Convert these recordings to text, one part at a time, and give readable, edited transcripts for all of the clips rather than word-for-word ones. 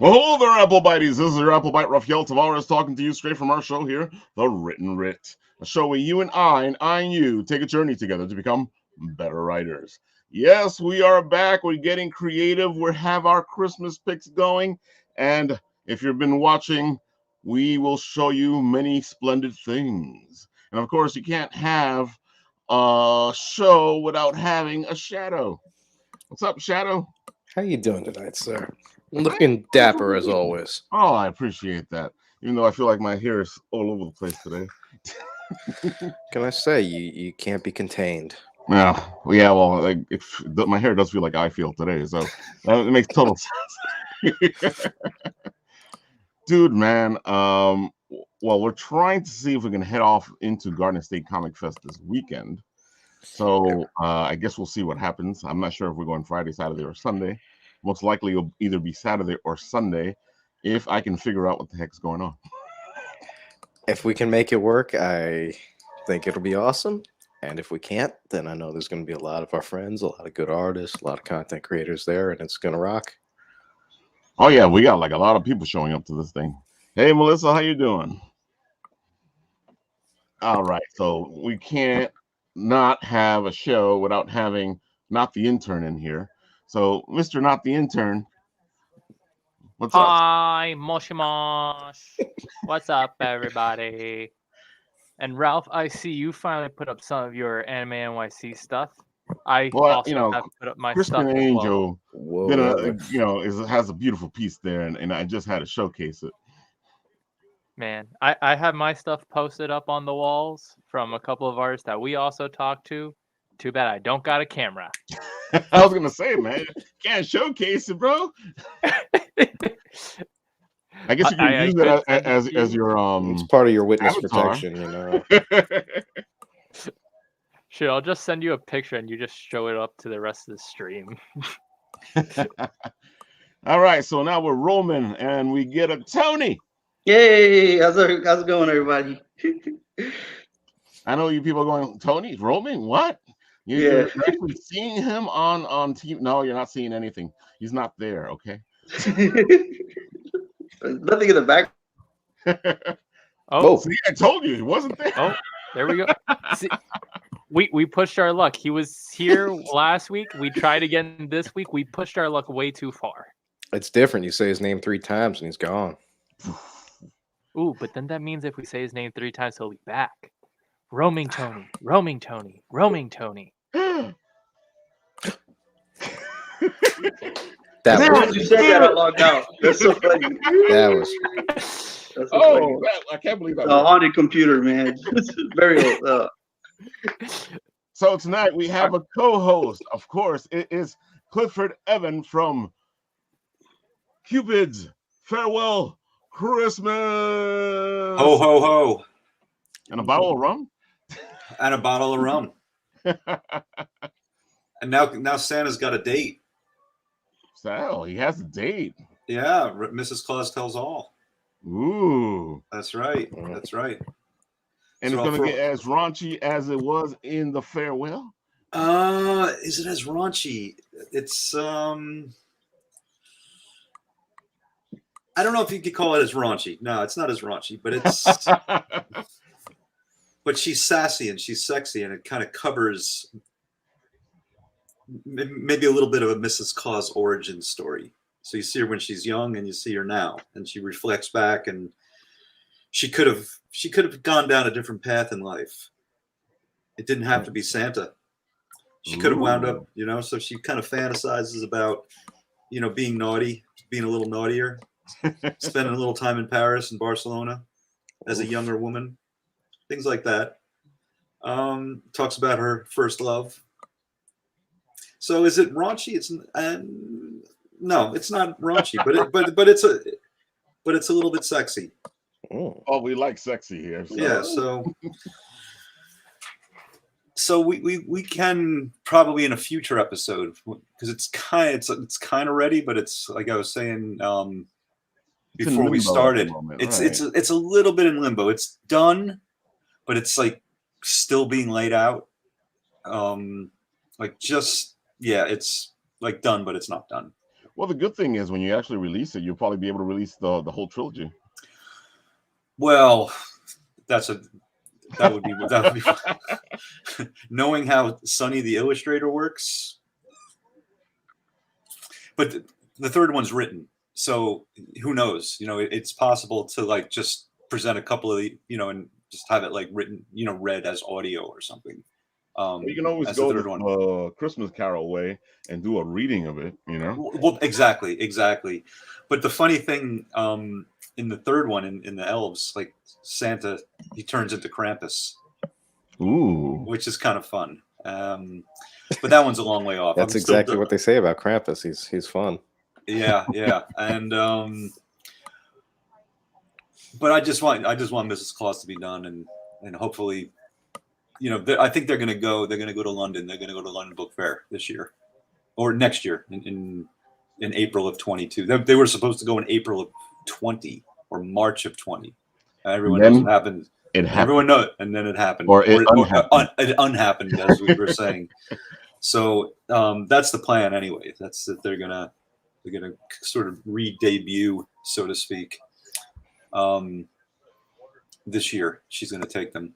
Well, hello there, Apple Bites. This is your Apple Bite Raphael Tavares talking to you straight from our show here, The Written Writ, a show where you and I and you take a journey together to become better writers. Yes, we are back. We're getting creative. We have our Christmas picks going. And if you've been watching, we will show you many splendid things. And of course, you can't have a show without having a Shadow. What's up, Shadow? How you doing tonight, sir? Looking dapper as always. Oh, I appreciate that. Even though I feel like my hair is all over the place today. Can I say you can't be contained? Yeah, well, like my hair does feel like I feel today, so it makes total sense. Dude, man. Well, we're trying to see if we can head off into Garden State Comic Fest this weekend. So I guess we'll see what happens. I'm not sure if we're going Friday, Saturday, or Sunday. Most likely it'll either be Saturday or Sunday if I can figure out what the heck's going on. If we can make it work, I think it'll be awesome. And if we can't, then I know there's going to be a lot of our friends, a lot of good artists, a lot of content creators there, and it's going to rock. Oh, yeah, we got like a lot of people showing up to this thing. Hey, Melissa, how you doing? All right, so we can't not have a show without having Not the Intern in here. So, Mr. Not the Intern, what's up? Hi, moshi mosh. What's up, everybody? And Ralph, I see you finally put up some of your Anime NYC stuff. I also have put up my stuff Crispin as Angel, well. has a beautiful piece there, and I just had to showcase it. Man, I have my stuff posted up on the walls from a couple of artists that we also talked to. Too bad I don't got a camera. I was gonna say, man, can't showcase it, bro. I guess you can use it as your It's part of your witness avatar. protection, you know. Sure, I'll just send you a picture and you just show it up to the rest of the stream. All right, so now we're Roman and we get a Tony. Yay! How's it going, everybody? I know you people are going, Tony, Roman, what? You're actually seeing him on TV. No, you're not seeing anything. He's not there, okay? Nothing in the back. See, I told you he wasn't there. Oh, there we go. See, we pushed our luck. He was here last week. We tried again this week. We pushed our luck way too far. It's different. You say his name 3 times and he's gone. Ooh, but then that means if we say his name 3 times, he'll be back. Roaming Tony, roaming Tony, roaming Tony. You said that out loud now. That's so funny. That was. That's so funny. I can't believe that. The haunted computer, man. Very old. So tonight we have a co-host. Of course, it is Clifford Evan from Cupid's Farewell Christmas. Ho, ho, ho. And a bottle of rum? And a bottle of rum. And now Santa's got a date. So he has a date. Yeah, Mrs. Claus tells all. Ooh. That's right. That's right. And So it's going to get as raunchy as it was in the farewell? Is it as raunchy? It's, I don't know if you could call it as raunchy. No, it's not as raunchy, but it's, but she's sassy and she's sexy and it kind of covers maybe a little bit of a Mrs. Claus origin story. So you see her when she's young and you see her now and she reflects back and she could have gone down a different path in life. It didn't have to be Santa. She could have wound up, so she kind of fantasizes about, being naughty, being a little naughtier, spending a little time in Paris and Barcelona as a younger woman, things like that. Talks about her first love. So is it raunchy? No, it's not raunchy, but it's a little bit sexy. Oh, we like sexy here. So. Yeah, so we can probably in a future episode because it's kind of ready, but it's like I was saying before we started. It's a little bit in limbo. It's done, but it's like still being laid out. It's like done, but it's not done. Well, the good thing is when you actually release it, you'll probably be able to release the whole trilogy. Well, that would be knowing how Sonny the illustrator works. But the third one's written, so who knows? It's possible to like just present a couple of the, and just have it like written, read as audio or something. You can always go the Christmas Carol way and do a reading of it, Well, exactly. But the funny thing, in the third one, in the elves, like Santa, he turns into Krampus. Ooh, which is kind of fun. But that one's a long way off. That's exactly what they say about Krampus. He's fun. Yeah, and but I just want Mrs. Claus to be done, and hopefully, I think they're going to go to London. They're going to go to London Book Fair this year or next year in April of 22. They were supposed to go in April of 20 or March of 20. Everyone knows what happened. Everyone knows, and then it happened, or it unhappened, as we were saying. So that's the plan, anyway. That's that they're gonna sort of re-debut, so to speak. This year, she's gonna take them.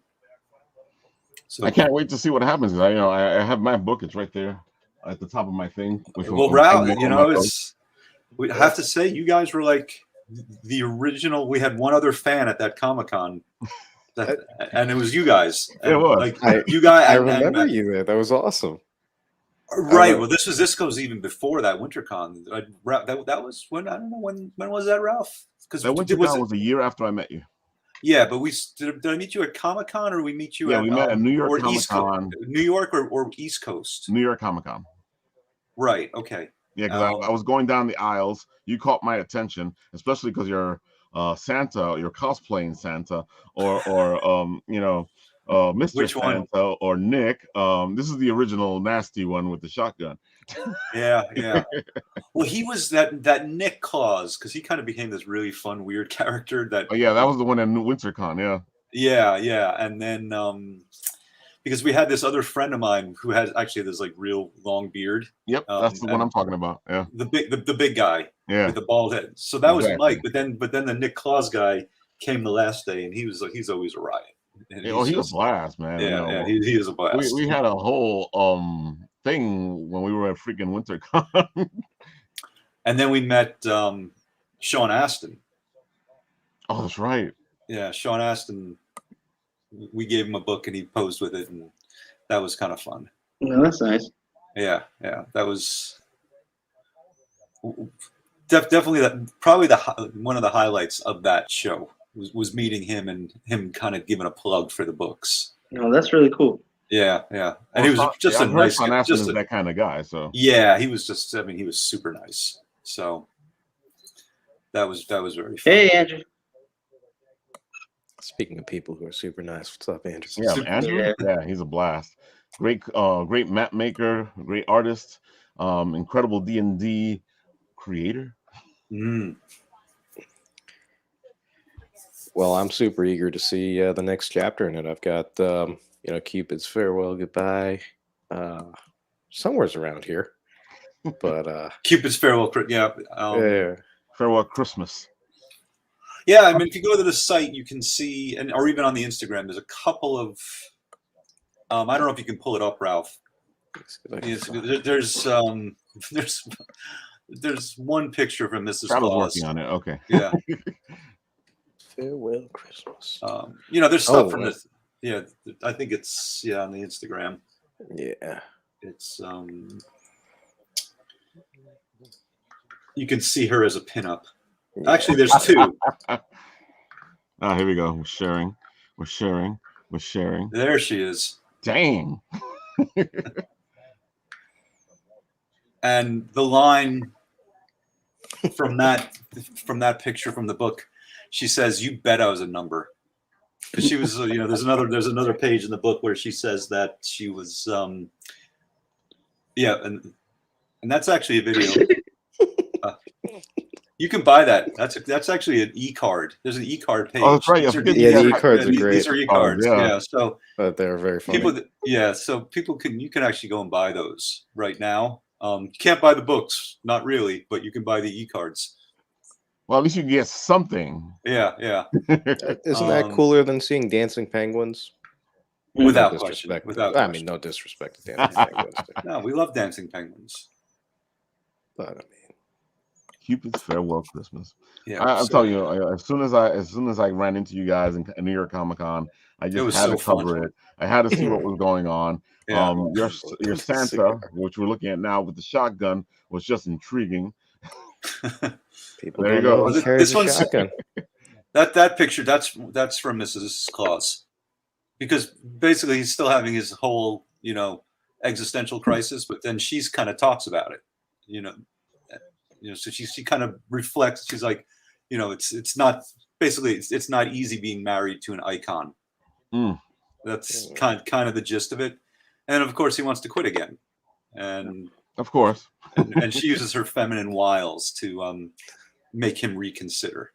So I can't wait to see what happens. I have my book. It's right there at the top of my thing. Well, Ralf, we have to say, you guys were like the original. We had one other fan at that Comic-Con. And it was you guys. It was. Like, you guys. I remember you there. That was awesome. Right. Well, this goes even before that WinterCon. That was when, I don't know, when was that, Ralph? Because that WinterCon was a year after I met you. Yeah, but did I meet you at Comic-Con, or we meet you at? We met at New York Comic-Con. New York or East Coast? New York Comic-Con. Right. Okay. Yeah, because I was going down the aisles. You caught my attention, especially because you're Santa, you're cosplaying Santa, or Mr. Santa or Nick. This is the original nasty one with the shotgun. Yeah. Well, he was that Nick Claus, because he kind of became this really fun, weird character. That was the one at WinterCon. Yeah, and then because we had this other friend of mine who has actually this like real long beard. Yep, that's the one I'm talking about. Yeah, the big guy. Yeah, with the bald head. So that was Mike. But then the Nick Claus guy came the last day, and he's always a riot. He was a blast, man. Yeah, he is a blast. We had a whole thing when we were at freaking WinterCon. And then we met Sean Astin. Oh, that's right. Yeah, Sean Astin. We gave him a book, and he posed with it, and that was kind of fun. No, that's nice. Yeah, that was definitely probably one of the highlights of that show was meeting him and him kind of giving a plug for the books. No, that's really cool. Yeah, and he was just a nice, just that kind of guy. So yeah, he was just. I mean, he was super nice. So that was very fun. Hey, Andrew. Speaking of people who are super nice, what's up, Andrew? Yeah, Andrew. Yeah, he's a blast. Great map maker, great artist, incredible D&D creator. Well, I'm super eager to see the next chapter in it. I've got Cupid's Farewell Goodbye, somewhere's around here, but Cupid's Farewell, yeah, Farewell Christmas. Yeah, I mean, if you go to the site, you can see, or even on the Instagram, there's a couple of. I don't know if you can pull it up, Ralph. There's one picture from Mrs. Claus. Working on it. Okay. Yeah. Farewell Christmas. There's stuff from this. Yeah, I think it's on the Instagram. Yeah. It's you can see her as a pinup. Actually, there's two. Here we go. We're sharing. There she is. Dang. And the line from that picture from the book, she says, "You bet I was a number." Because she was, there's another page in the book where she says that she was, and that's actually a video. You can buy that. That's actually an e-card. There's an e-card page. Oh, that's right. The e-cards are great. These are e-cards. Yeah. So but they're very funny. So you can actually go and buy those right now. You can't buy the books, not really, but you can buy the e-cards. Well, at least you get something. Yeah, yeah. Isn't that cooler than seeing dancing penguins? Without question. Without I mean, no disrespect to dancing penguins. No, we love dancing penguins. But I mean, Cupid's Farewell Christmas. Yeah, I'm telling you, as soon as I ran into you guys in New York Comic Con, I just had to cover it. I had to see what was going on. Yeah. Your Santa, which we're looking at now with the shotgun, was just intriguing. People there you don't go. know he carries a shotgun. That picture, that's from Mrs. Claus, because basically he's still having his whole existential crisis, but then she's kind of talks about it, so she kind of reflects. She's like, it's not easy being married to an icon. That's kind of the gist of it. And of course he wants to quit again, and of course, and she uses her feminine wiles to make him reconsider.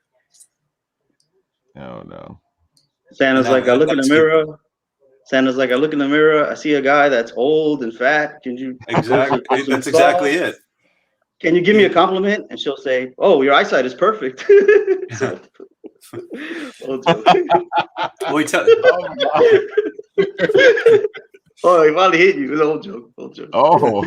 Oh no. Santa's like, I look in the mirror. Santa's like, I look in the mirror. I see a guy that's old and fat. Can you? Exactly. That's exactly it. Can you give me a compliment? And she'll say, "Oh, your eyesight is perfect." So, old joke. Oh, he finally hit you. It's an old joke. Old joke. Oh.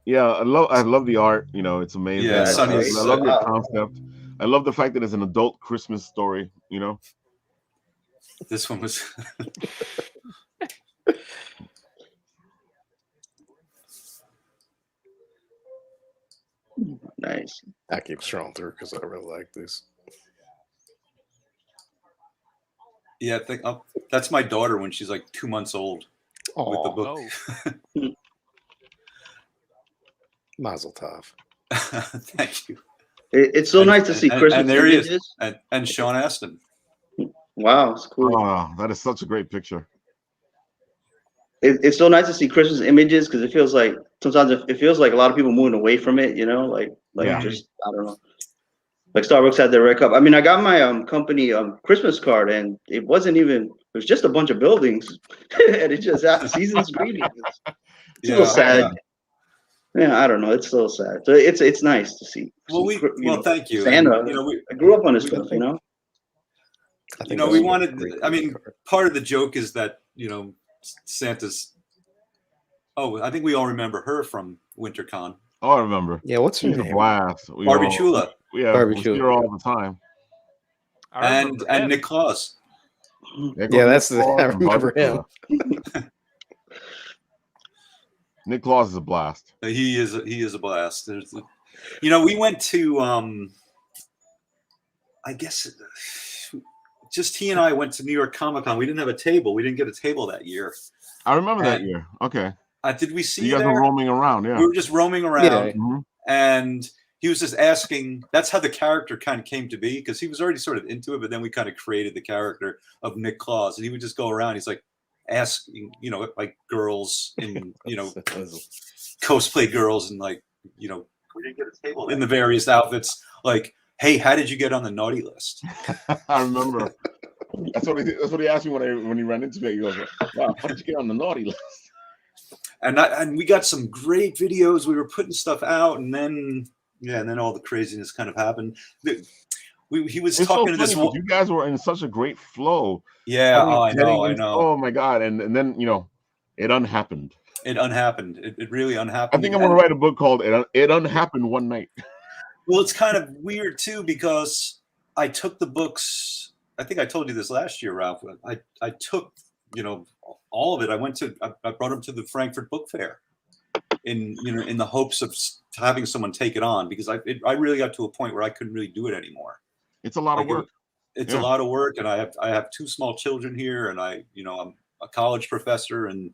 Yeah, I love the art. It's amazing. Yeah, I love your concept. I love the fact that it's an adult Christmas story. This one was. Nice. I keep scrolling through because I really like this. Yeah, that's my daughter when she's like 2 months old. With the book. Mazel tov. Thank you. It's so nice to see Christmas and there images. He is. And Sean Astin. Wow, it's cool. Oh, that is such a great picture. It's so nice to see Christmas images because it feels like sometimes it feels like a lot of people moving away from it. Just I don't know. Like Starbucks had their red cup. I mean, I got my company Christmas card, and it wasn't even. It was just a bunch of buildings, and it just season's greetings. It's a little sad. Yeah, I don't know. It's so sad. So it's nice to see. Well, thank you. Santa. And, I grew up on this stuff. We wanted. I mean, part of the joke is that Santa's. Oh, I think we all remember her from WinterCon. Oh, I remember. Yeah, what's her name? Blast. Barbie Chula. Yeah, Barbie we Chula. see her all the time. And Nick Claus. Yeah, I remember him. Nick Claus is a blast. He is a blast. We went to I guess just he and I went to New York Comic Con. We didn't have a table. We didn't get a table that year. I remember that year. Okay. Did we see you guys there? were roaming around? Yeah. We were just roaming around, Yeah. And he was just asking. That's how the character kind of came to be, because he was already sort of into it, but then we kind of created the character of Nick Claus, and he would just go around. He's like asking, like girls in, cosplay girls, and like, we didn't get a table in the various outfits. Like, hey, how did you get on the naughty list? I remember. That's what he asked me when he ran into me. He goes, "Wow, how did you get on the naughty list?" And we got some great videos. We were putting stuff out, and then all the craziness kind of happened. He was talking to this one. You guys were in such a great flow. Yeah, I know. Oh my god! And then it unhappened. It unhappened. It really unhappened. I think I'm gonna write a book called "It Unhappened One Night." Well, it's kind of weird too, because I took the books. I think I told you this last year, Ralph. I took all of it. I brought them to the Frankfurt Book Fair in the hopes of having someone take it on, because I really got to a point where I couldn't really do it anymore. It's a lot of work. It's a lot of work, and I have two small children here, and I'm a college professor, and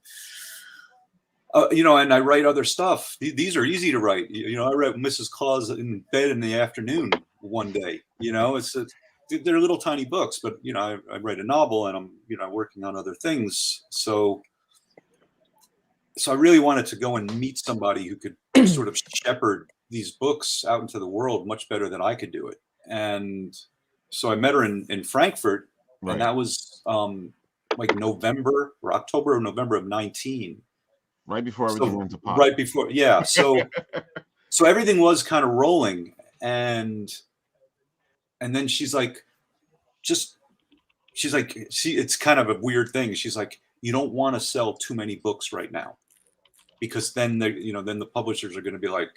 and I write other stuff. These are easy to write. I wrote Mrs. Claus in bed in the afternoon one day. They're little tiny books, but I write a novel, and I'm working on other things. So I really wanted to go and meet somebody who could sort of shepherd these books out into the world much better than I could do it. And so I met her in Frankfurt, right. And that was like November or October or November of 19. Right before everything went to pot. Right before, yeah. So everything was kind of rolling, and then she's like, it's kind of a weird thing. She's like, you don't want to sell too many books right now, because then then the publishers are going to be like,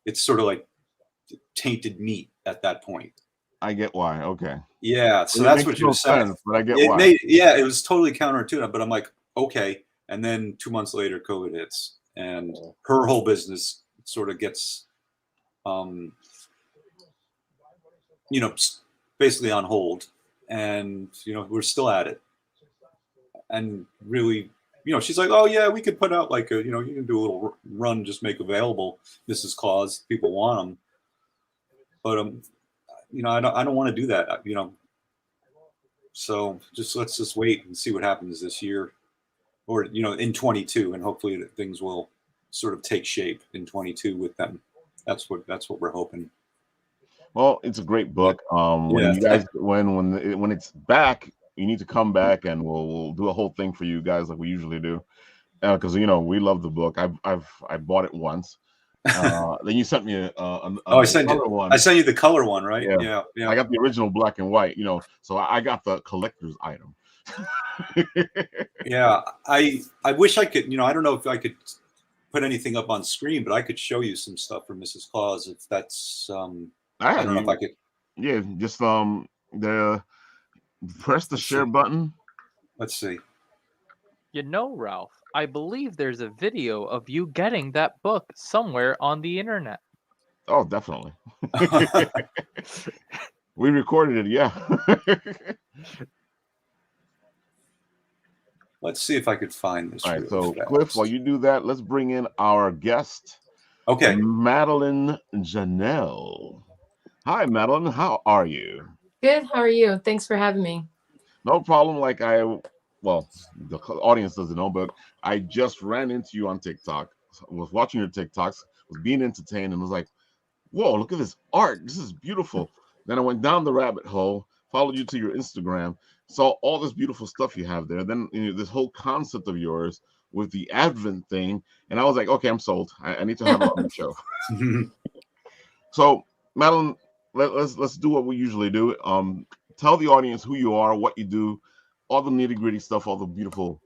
it's sort of like tainted meat at that point. I get why. Okay. Yeah, so that's what she was saying. But I get why. It was totally counterintuitive. But I'm like, okay. And then 2 months later, COVID hits, and her whole business sort of gets, basically on hold. And we're still at it. And really, she's like, oh yeah, we could put out like you can do a little run, just make available Mrs. Claus. People want them, but I don't want to do that. So let's just wait and see what happens this year, or in 22, and hopefully things will sort of take shape in 22 with them. That's what we're hoping. Well, it's a great book. When you guys when it's back, you need to come back, and we'll do a whole thing for you guys like we usually do, because we love the book. I bought it once. Then you sent me I sent you the color one, right? Yeah. I got the original black and white, so I got the collector's item. Yeah, I wish I could, I don't know if I could put anything up on screen, but I could show you some stuff from Mrs. Claus if that's I don't know if I could. Yeah, just press the share button. Let's see. Ralph, I believe there's a video of you getting that book somewhere on the internet. Oh, definitely. We recorded it, yeah. Let's see if I could find this. All right, so Cliff, while you do that, let's bring in our guest. Okay. Madelyn Janelle. Hi, Madelyn. How are you? Good. How are you? Thanks for having me. No problem. Well, the audience doesn't know, but I just ran into you on TikTok. I was watching your TikToks, was being entertained, and was like, whoa, look at this art. This is beautiful. Then I went down the rabbit hole, followed you to your Instagram, saw all this beautiful stuff you have there. Then this whole concept of yours with the Advent thing, and I was like, okay, I'm sold. I need to have it on the show. So, Madelyn, let's do what we usually do. Tell the audience who you are, what you do, all the nitty-gritty stuff, all the beautiful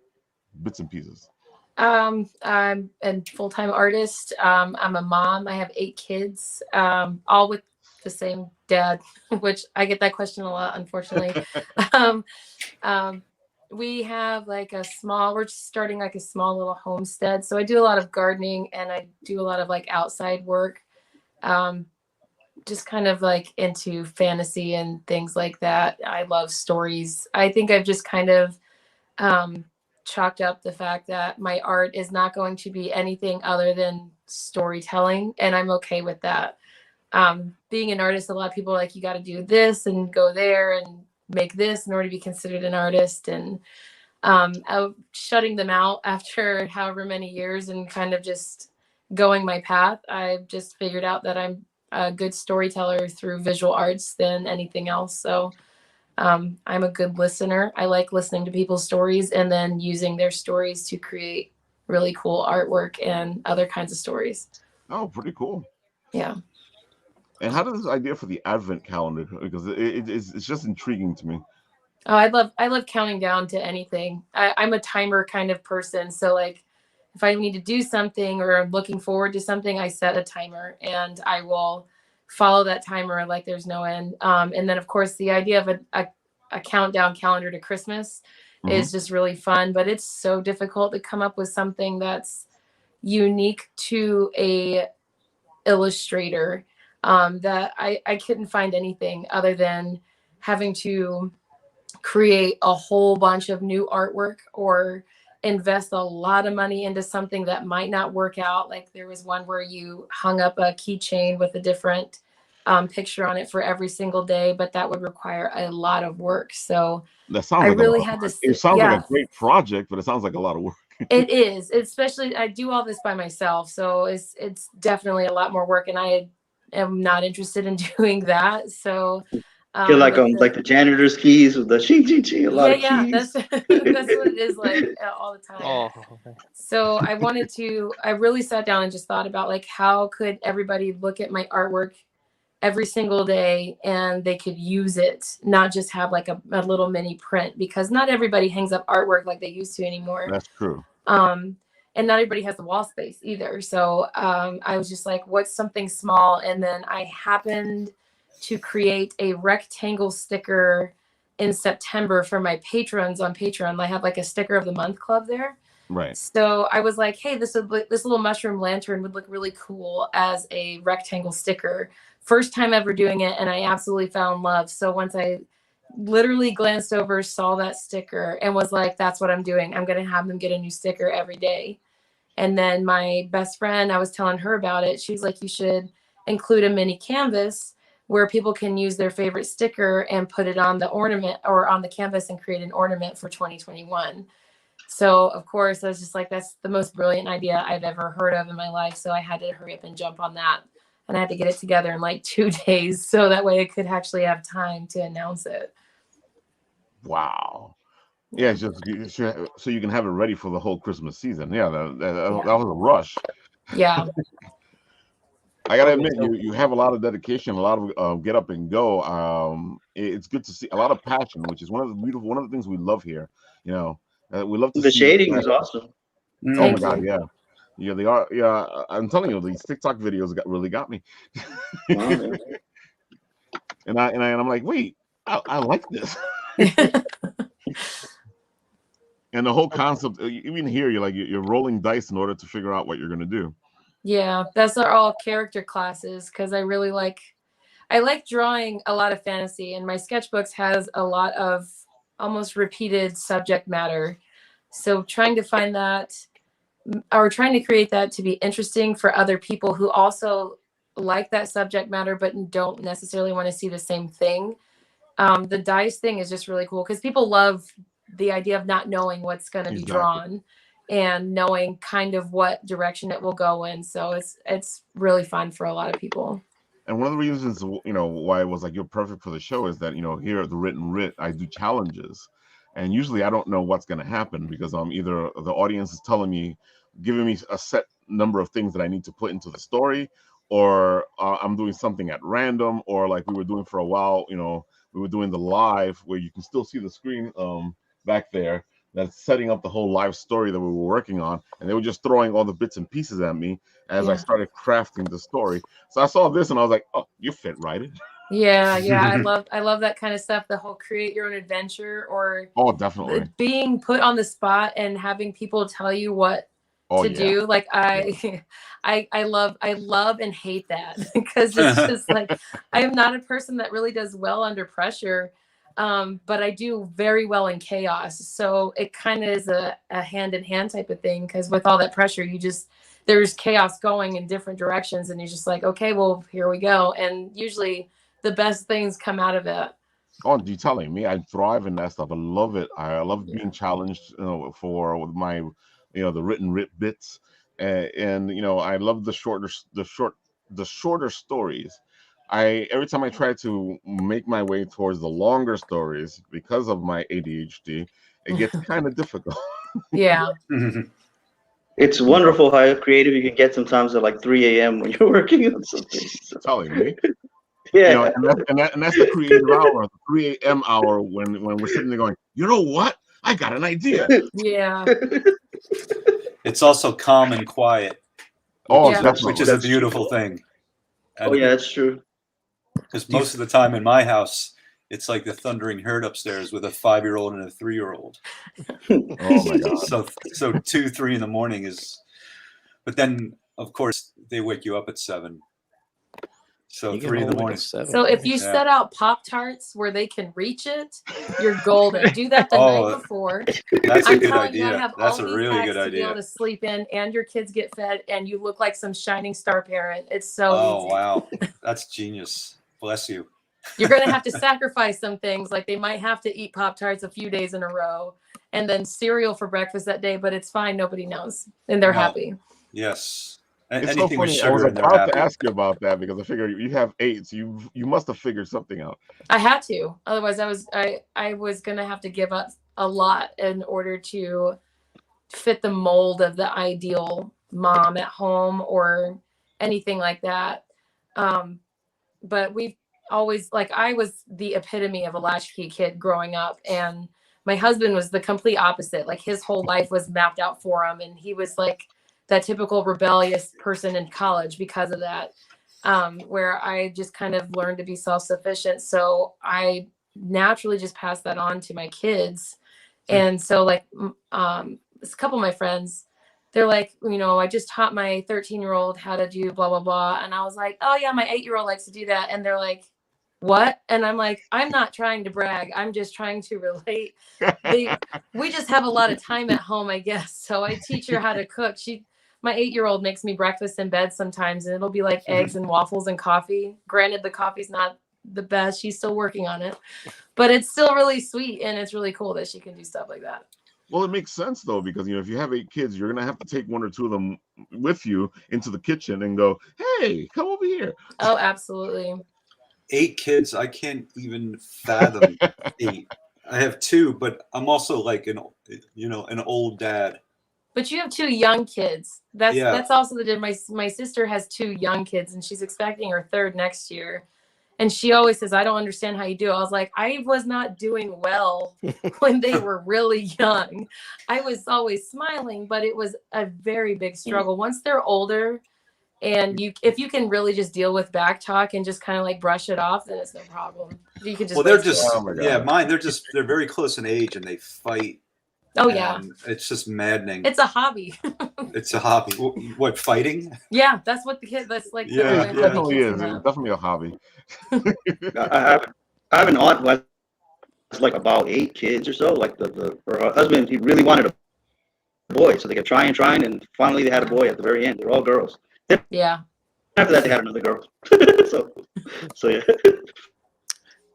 bits and pieces. I'm a full-time artist. I'm a mom. I have 8 kids, all with the same dad, which I get that question a lot, unfortunately. We have we're just starting like a small little homestead. So I do a lot of gardening, and I do a lot of outside work. Just kind of into fantasy and things like that. I love stories. I think I've just kind of chalked up the fact that my art is not going to be anything other than storytelling, and I'm okay with that. Being an artist, a lot of people are like, you got to do this and go there and make this in order to be considered an artist. And shutting them out after however many years and kind of just going my path, I've just figured out that I'm a good storyteller through visual arts than anything else. So I'm a good listener. I like listening to people's stories and then using their stories to create really cool artwork and other kinds of stories. Oh, pretty cool. Yeah. And how does this idea for the Advent calendar? Because it's just intriguing to me. Oh, I love counting down to anything. I'm a timer kind of person. So if I need to do something or I'm looking forward to something, I set a timer and I will follow that timer like there's no end. And then, of course, the idea of a countdown calendar to Christmas is just really fun. But it's so difficult to come up with something that's unique to a illustrator that I couldn't find anything other than having to create a whole bunch of new artwork or invest a lot of money into something that might not work out. Like there was one where you hung up a keychain with a different picture on it for every single day, but that would require a lot of work. So that sounds it sounds like a great project, but it sounds like a lot of work. It is, especially I do all this by myself. So it's definitely a lot more work, and I am not interested in doing that. So Feel like the janitor's keys with the ching, a lot of keys. That's that's what it is like all the time. Oh. So I really sat down and just thought about like how could everybody look at my artwork every single day and they could use it, not just have like a little mini print, because not everybody hangs up artwork like they used to anymore. That's true. And not everybody has the wall space either. So I was just like, what's something small? And then I happened to create a rectangle sticker in September for my patrons on Patreon. I have like a sticker of the month club there. Right. So I was like, hey, this little mushroom lantern would look really cool as a rectangle sticker. First time ever doing it, and I absolutely fell in love. So once I literally glanced over, saw that sticker, and was like, that's what I'm doing. I'm going to have them get a new sticker every day. And then my best friend, I was telling her about it. She was like, you should include a mini canvas where people can use their favorite sticker and put it on the ornament or on the canvas and create an ornament for 2021. So of course I was just like, that's the most brilliant idea I've ever heard of in my life. So I had to hurry up and jump on that, and I had to get it together in like 2 days. So that way I could actually have time to announce it. Wow. Yeah, it's just so you can have it ready for the whole Christmas season. Yeah, that was a rush. Yeah. I gotta admit, you have a lot of dedication, a lot of get up and go. It's good to see a lot of passion, which is one of the things we love here. You know, we love to the see shading is awesome. Oh my God, yeah. Yeah, they are. Yeah, I'm telling you, these TikTok videos really got me. Wow, and I'm like, wait, I like this. And the whole concept, even here, you're rolling dice in order to figure out what you're gonna do. Yeah, that's all character classes, because I like drawing a lot of fantasy, and my sketchbooks has a lot of almost repeated subject matter. So trying to find that, or trying to create that to be interesting for other people who also like that subject matter but don't necessarily want to see the same thing. The dice thing is just really cool because people love the idea of not knowing what's going to be drawn and knowing kind of what direction it will go in. So it's really fun for a lot of people. And one of the reasons, why it was like you're perfect for the show is that, here at the Written Writ, I do challenges. And usually I don't know what's going to happen because either the audience is giving me a set number of things that I need to put into the story, or I'm doing something at random, or like we were doing for a while, we were doing the live where you can still see the screen back there that's setting up the whole live story that we were working on, and they were just throwing all the bits and pieces at me as I started crafting the story. So I saw this and I was like, oh, you fit right in. Yeah. I love that kind of stuff, the whole create your own adventure, or definitely being put on the spot and having people tell you what to do. Like I love and hate that because it's just like I am not a person that really does well under pressure. But I do very well in chaos. So it kind of is a hand-in-hand type of thing, because with all that pressure, there's chaos going in different directions, and you're just like, okay, well, here we go. And usually the best things come out of it. Oh, you're telling me? I thrive in that stuff. I love it. I love being challenged for my, the Written Writ bits. And I love the shorter stories. Every time I try to make my way towards the longer stories, because of my ADHD, it gets kind of difficult. Yeah. It's wonderful how creative you can get sometimes at like 3 a.m. when you're working on something. So. Telling me. Yeah. And that's the creative hour, the 3 a.m. hour when we're sitting there going, you know what? I got an idea. Yeah. It's also calm and quiet. Which is a beautiful thing. And that's true. Because most of the time in my house, it's like the thundering herd upstairs with a 5-year-old and a 3-year-old. Oh my God! So 2, 3 in the morning is, but then of course they wake you up at 7. So 3 in the morning. So if you set out Pop-Tarts where they can reach it, you're golden. Do that the night before. That's a good idea. I have that's all a really good idea. To be able to sleep in, and your kids get fed, and you look like some shining star parent. It's so easy. Wow, that's genius. Bless you. You're going to have to sacrifice some things, like they might have to eat Pop-Tarts a few days in a row and then cereal for breakfast that day, but it's fine. Nobody knows. And they're happy. Yes. It's so anything with funny. I was sugar, and they're about to happy. ask you about that because I figured you have 8, so you must have figured something out. I had to, otherwise I was gonna have to give up a lot in order to fit the mold of the ideal mom at home or anything like that. But we've always, like, I was the epitome of a latchkey kid growing up, and my husband was the complete opposite. Like, his whole life was mapped out for him, and he was like that typical rebellious person in college because of that. Where I just kind of learned to be self-sufficient. So I naturally just passed that on to my kids. And so, like, a couple of my friends, they're like, you know, I just taught my 13-year-old how to do blah, blah, blah. And I was like, oh yeah, my 8-year-old likes to do that. And they're like, what? And I'm like, I'm not trying to brag. I'm just trying to relate. We just have a lot of time at home, I guess. So I teach her how to cook. My 8-year-old makes me breakfast in bed sometimes, and it'll be like eggs and waffles and coffee. Granted, the coffee's not the best. She's still working on it, but it's still really sweet, and it's really cool that she can do stuff like that. Well, it makes sense though, because if you have 8 kids, you're gonna have to take 1 or 2 of them with you into the kitchen and go, "Hey, come over here." Oh, absolutely. 8 kids, I can't even fathom 8. I have 2, but I'm also like an old dad. But you have 2 young kids. That's also the difference. My sister has 2 young kids, and she's expecting her 3rd next year. And she always says, I don't understand how you do it. I was like, I was not doing well when they were really young. I was always smiling, but it was a very big struggle. Once they're older, and if you can really just deal with back talk and just kind of like brush it off, then it's no problem. You can just they're just mine. They're very close in age, and they fight. Oh yeah, it's just maddening. It's a hobby. It's a hobby. What, fighting? Yeah, that's what the kid. That's like it definitely is. It's definitely a hobby. I have an aunt who has like about 8 kids or so. Like her husband, he really wanted a boy, so they kept trying, and finally they had a boy at the very end. They're all girls. Yeah. After that, they had another girl. so yeah.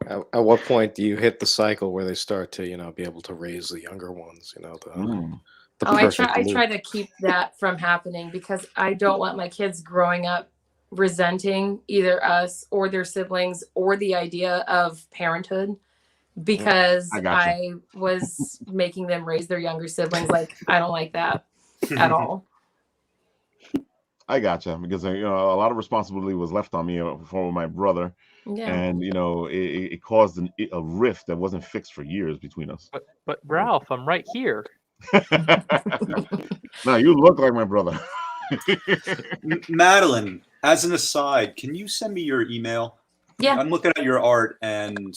At what point do you hit the cycle where they start to, be able to raise the younger ones? I try to keep that from happening, because I don't want my kids growing up resenting either us or their siblings or the idea of parenthood, because I was making them raise their younger siblings. Like, I don't like that at all. I gotcha, because a lot of responsibility was left on me for my brother, and it caused a rift that wasn't fixed for years between us. But Ralph, I'm right here. No, you look like my brother. Madelyn, as an aside, can you send me your email? Yeah, I'm looking at your art, and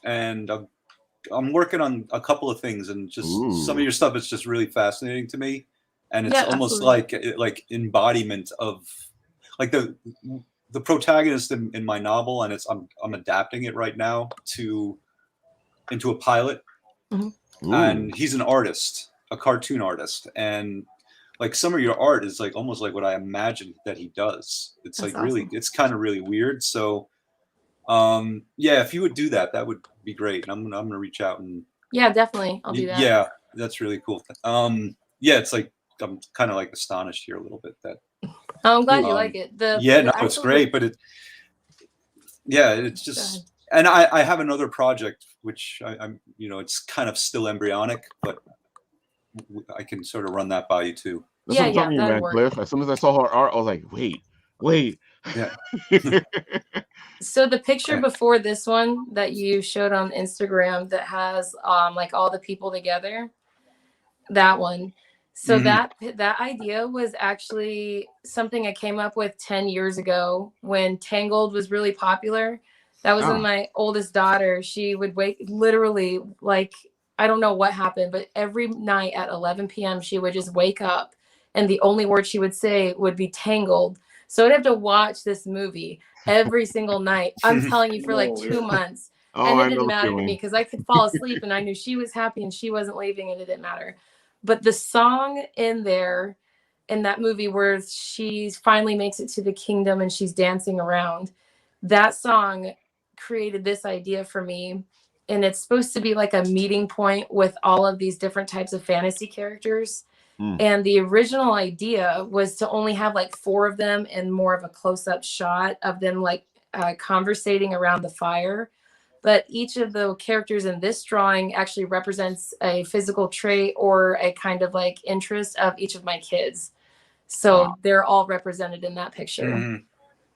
I'm working on a couple of things, and just some of your stuff is just really fascinating to me. And it's almost like embodiment of like the protagonist in my novel, and I'm adapting it right now into a pilot. Mm-hmm. And he's an artist, a cartoon artist, and like some of your art is like almost like what I imagined that he does. It's That's like awesome. Really, it's kind of really weird. So if you would do that, that would be great. And I'm gonna reach out and definitely I'll do that. Yeah, that's really cool. It's like I'm kind of like astonished here a little bit that. Oh, I'm glad you like it. It's great, but it's just, and I have another project which I'm it's kind of still embryonic, but I can sort of run that by you too. That's what I'm telling you, man, Cliff. As soon as I saw her art, I was like, wait. Yeah. So the picture before this one that you showed on Instagram that has like all the people together, that one. So that idea was actually something I came up with 10 years ago when Tangled was really popular. That was when my oldest daughter, she would wake literally, like, I don't know what happened, but every night at 11 p.m. she would just wake up, and the only word she would say would be Tangled. So I'd have to watch this movie every single night. I'm telling you, for like 2 months. And it didn't matter to me because I could fall asleep and I knew she was happy and she wasn't leaving, and it didn't matter. But the song in there, in that movie where she finally makes it to the kingdom and she's dancing around, that song created this idea for me. And it's supposed to be like a meeting point with all of these different types of fantasy characters. And the original idea was to only have like 4 of them and more of a close-up shot of them like conversating around the fire. But each of the characters in this drawing actually represents a physical trait or a kind of like interest of each of my kids. So they're all represented in that picture.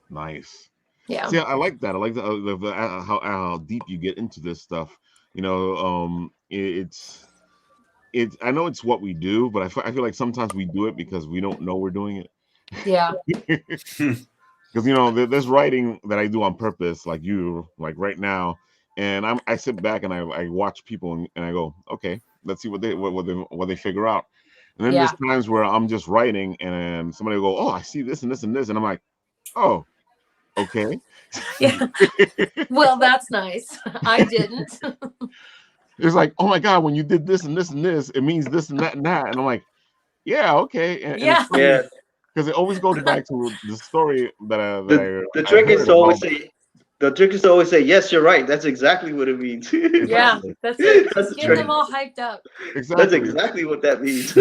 Nice. Yeah. See, I like that. I like how deep you get into this stuff. You know, it's I know it's what we do, but I feel like sometimes we do it because we don't know we're doing it. Yeah. Because you know, there's writing that I do on purpose, like right now, and I sit back and I watch people and I go, okay, let's see what they figure out. And then there's times where I'm just writing and somebody will go, oh, I see this and this and this, and I'm like, oh, okay. Yeah. Well, that's nice. I didn't. It's like, oh my God, when you did this and this and this, it means this and that and that. And I'm like, yeah, okay. And because it always goes back to the story that the trick is to always say, yes, you're right. That's exactly what it means. Yeah, that's it. Just get them all hyped up. Exactly. That's exactly what that means.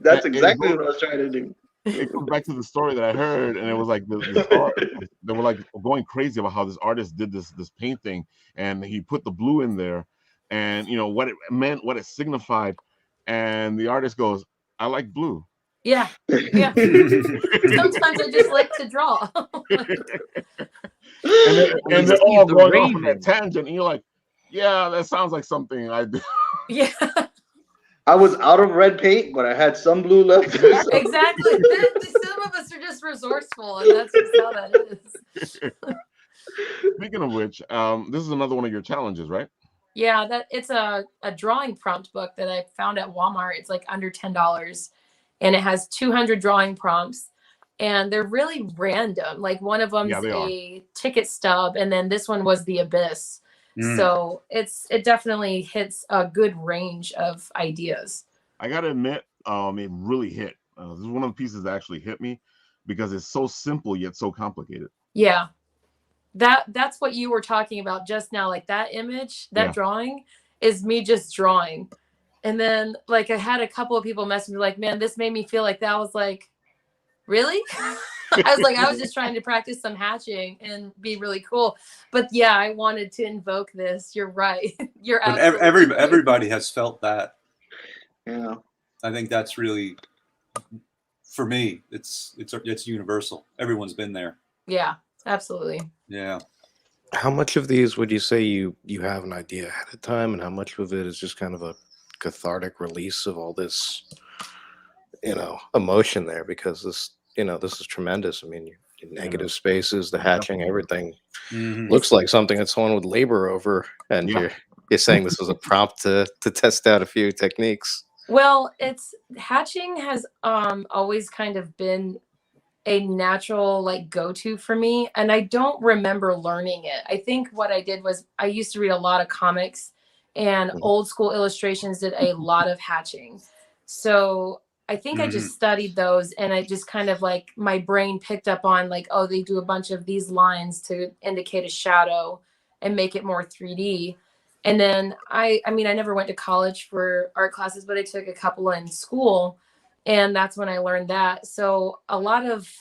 That's exactly what I was trying to do. It comes back to the story that I heard, and it was like this art, they were like going crazy about how this artist did this painting, and he put the blue in there, and you know what it meant, what it signified, and the artist goes, I like blue. Yeah. Sometimes I just like to draw. and they're all going off on that tangent, and you're like, yeah, that sounds like something I do. Yeah. I was out of red paint, but I had some blue left. Exactly. Some of us are just resourceful, and that's just how that is. Speaking of which, this is another one of your challenges, right? Yeah, it's a drawing prompt book that I found at Walmart. It's like under $10, and it has 200 drawing prompts, and they're really random. Like one of them is a ticket stub, and then this one was the abyss. So it definitely hits a good range of ideas. I gotta admit, it really hit. This is one of the pieces that actually hit me because it's so simple yet so complicated. Yeah, that's what you were talking about just now. Like that image, that drawing is me just drawing, and then like I had a couple of people message me like, "Man, this made me feel like that." I was like, "Really?" I was just trying to practice some hatching and be really cool. But yeah, I wanted to invoke this. You're right. You're absolutely everybody has felt that. Yeah. I think that's really, for me, it's universal. Everyone's been there. Yeah, absolutely. Yeah. How much of these would you say you have an idea ahead of time, and how much of it is just kind of a cathartic release of all this, emotion there? Because this is tremendous. I mean, your negative spaces, the hatching, everything looks like something that someone would labor over. And you're saying this was a prompt to test out a few techniques. Well, hatching has always kind of been a natural like go-to for me. And I don't remember learning it. I think what I did was I used to read a lot of comics, and old school illustrations did a lot of hatching. So I think I just studied those, and I just kind of like my brain picked up on like, oh, they do a bunch of these lines to indicate a shadow and make it more 3D. And then I mean, I never went to college for art classes, but I took a couple in school, and that's when I learned that. So a lot of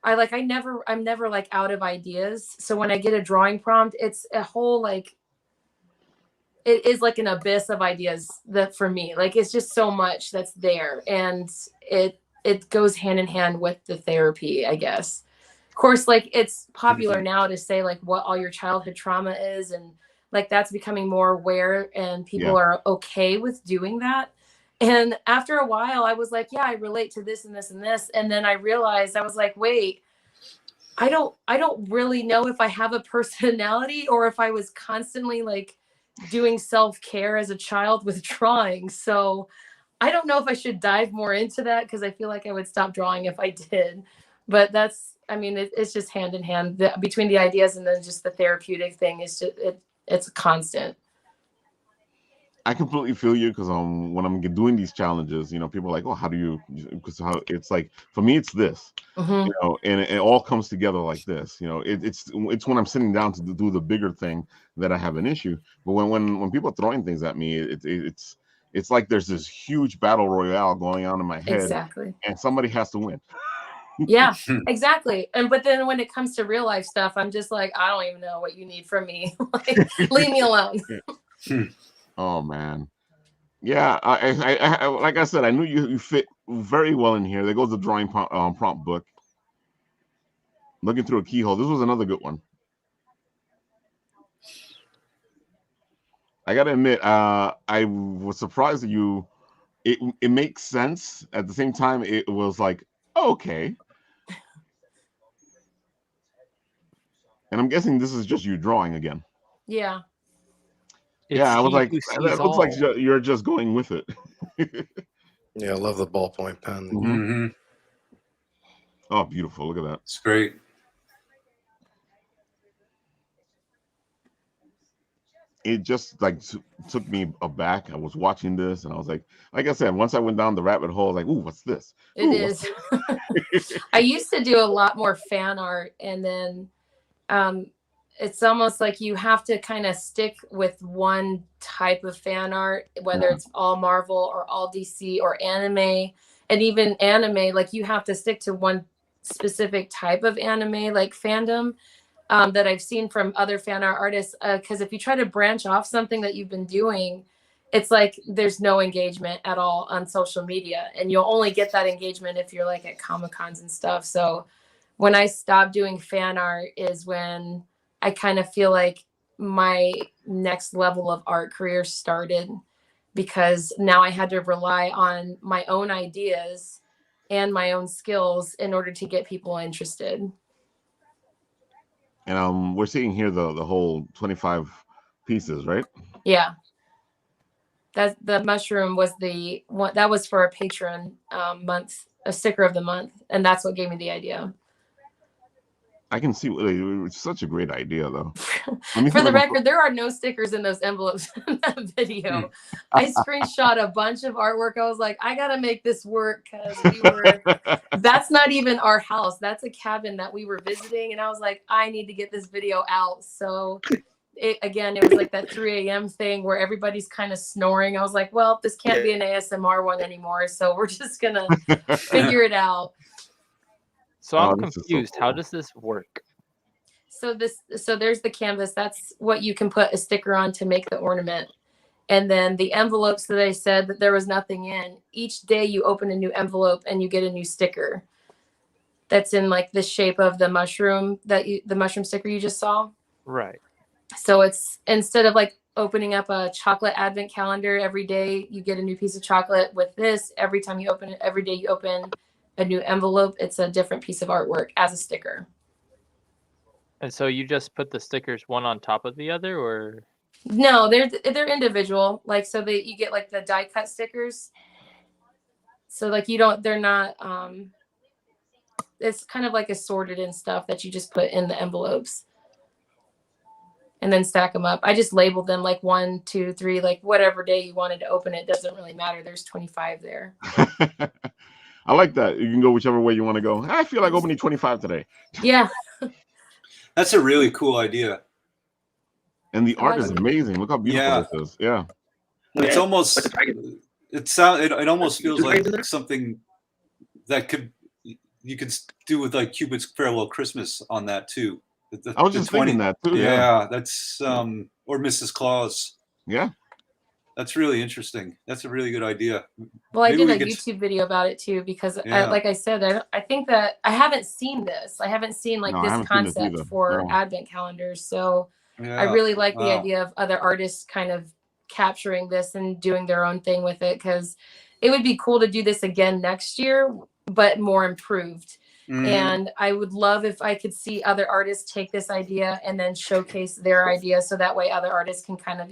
I'm never like out of ideas. So when I get a drawing prompt, it's a whole like, it is like an abyss of ideas that for me, like, it's just so much that's there, and it goes hand in hand with the therapy, I guess. Of course, like it's popular now to say like what all your childhood trauma is, and like that's becoming more aware, and people are okay with doing that. And after a while I was like, yeah, I relate to this and this and this. And then I realized, I was like, wait, I don't really know if I have a personality or if I was constantly like doing self-care as a child with drawing. So I don't know if I should dive more into that, because I feel like I would stop drawing if I did. But it's just hand in hand between the ideas and then just the therapeutic thing. Is just it's a constant. I completely feel you, because when I'm doing these challenges, people are like, oh, how do you? Because how it's like for me, it's this, and it all comes together like this. It's when I'm sitting down to do the bigger thing that I have an issue. But when people are throwing things at me, it's it's like there's this huge battle royale going on in my head. Exactly. And somebody has to win. Yeah, exactly. But then when it comes to real life stuff, I'm just like, I don't even know what you need from me. Like, leave me alone. Oh man. Yeah, I like I said, I knew you fit very well in here. There goes the drawing prompt book. Looking through a keyhole. This was another good one. I gotta admit, I was surprised that you. It makes sense. At the same time, it was like, okay. And I'm guessing this is just you drawing again. Yeah. Yeah, I was like, that looks like you're just going with it. Yeah, I love the ballpoint pen. Mm-hmm. Oh, beautiful. Look at that. It's great. It just like took me aback. I was watching this and I was like I said, once I went down the rabbit hole, like, ooh, what's this? It is. I used to do a lot more fan art, and then it's almost like you have to kind of stick with one type of fan art, whether it's all Marvel or all DC or anime. And even anime, like you have to stick to one specific type of anime, like fandom. That I've seen from other fan art artists, because if you try to branch off something that you've been doing, it's like there's no engagement at all on social media, and you'll only get that engagement if you're like at Comic-Cons and stuff. So when I stopped doing fan art is when I kind of feel like my next level of art career started, because now I had to rely on my own ideas and my own skills in order to get people interested. And we're seeing here the whole 25 pieces, right? Yeah. That the mushroom was the one that was for a patron month, a sticker of the month, and that's what gave me the idea. I can see it's such a great idea, though. For the record, there are no stickers in those envelopes in that video. I screenshot a bunch of artwork. I was like, I gotta make this work because that's not even our house. That's a cabin that we were visiting, and I was like, I need to get this video out. So it was like that 3 a.m. thing where everybody's kind of snoring. I was like, well, this can't be an ASMR one anymore, so we're just gonna figure it out. So I'm confused. So cool. How does this work? So there's the canvas. That's what you can put a sticker on to make the ornament. And then the envelopes that I said that there was nothing in, each day you open a new envelope and you get a new sticker that's in like the shape of the mushroom the mushroom sticker you just saw. Right. So it's instead of like opening up a chocolate advent calendar every day, you get a new piece of chocolate. With this, every time you open it, every day you open a new envelope, it's a different piece of artwork as a sticker. And so you just put the stickers one on top of the other, or? No, they're individual. Like, so you get like the die cut stickers. So like they're not, it's kind of like assorted and stuff that you just put in the envelopes and then stack them up. I just labeled them like 1, 2, 3, like whatever day you wanted to open it. Doesn't really matter. There's 25 there. I like that. You can go whichever way you want to go. I feel like opening 25 today. Yeah. That's a really cool idea. And the art is amazing. Look how beautiful this is. Yeah. It's almost it almost feels like something that you could do with like Cupid's Farewell Christmas on that too. I was just thinking that too. Yeah, that's or Mrs. Claus. Yeah. That's really interesting. That's a really good idea. Well, I did a YouTube video about it too, because like I said, I think that I haven't seen this. I haven't seen like this concept for advent calendars. So I really like the idea of other artists kind of capturing this and doing their own thing with it, because it would be cool to do this again next year, but more improved. Mm-hmm. And I would love if I could see other artists take this idea and then showcase their idea, so that way other artists can kind of,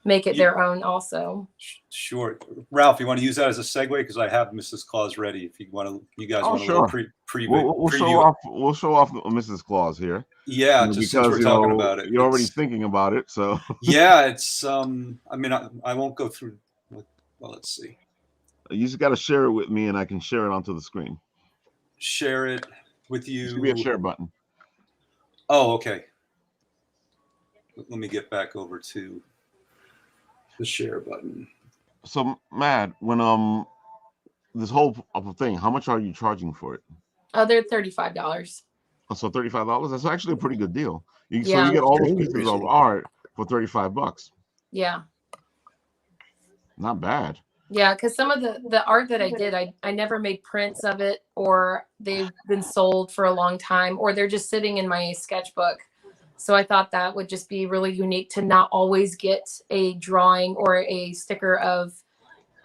make it their own also. Sure. Ralph, you want to use that as a segue? Because I have Mrs. Claus ready. If you guys want to preview. We'll show off Mrs. Claus here. Yeah, just because we're talking about it. You're already thinking about it, so. Yeah, it's I mean, I won't go through. Well, let's see. You just got to share it with me, and I can share it onto the screen. Share it with you. There should be a share button. Oh, okay. Let me get back over to the share button. So, Mad, when this whole thing, how much are you charging for it? Oh, they're $35. So $35. That's actually a pretty good deal. So Yeah. you get all those pieces of art for $35. Yeah. Not bad. Yeah, because some of the art that I did, I never made prints of it, or they've been sold for a long time, or they're just sitting in my sketchbook. So I thought that would just be really unique to not always get a drawing or a sticker of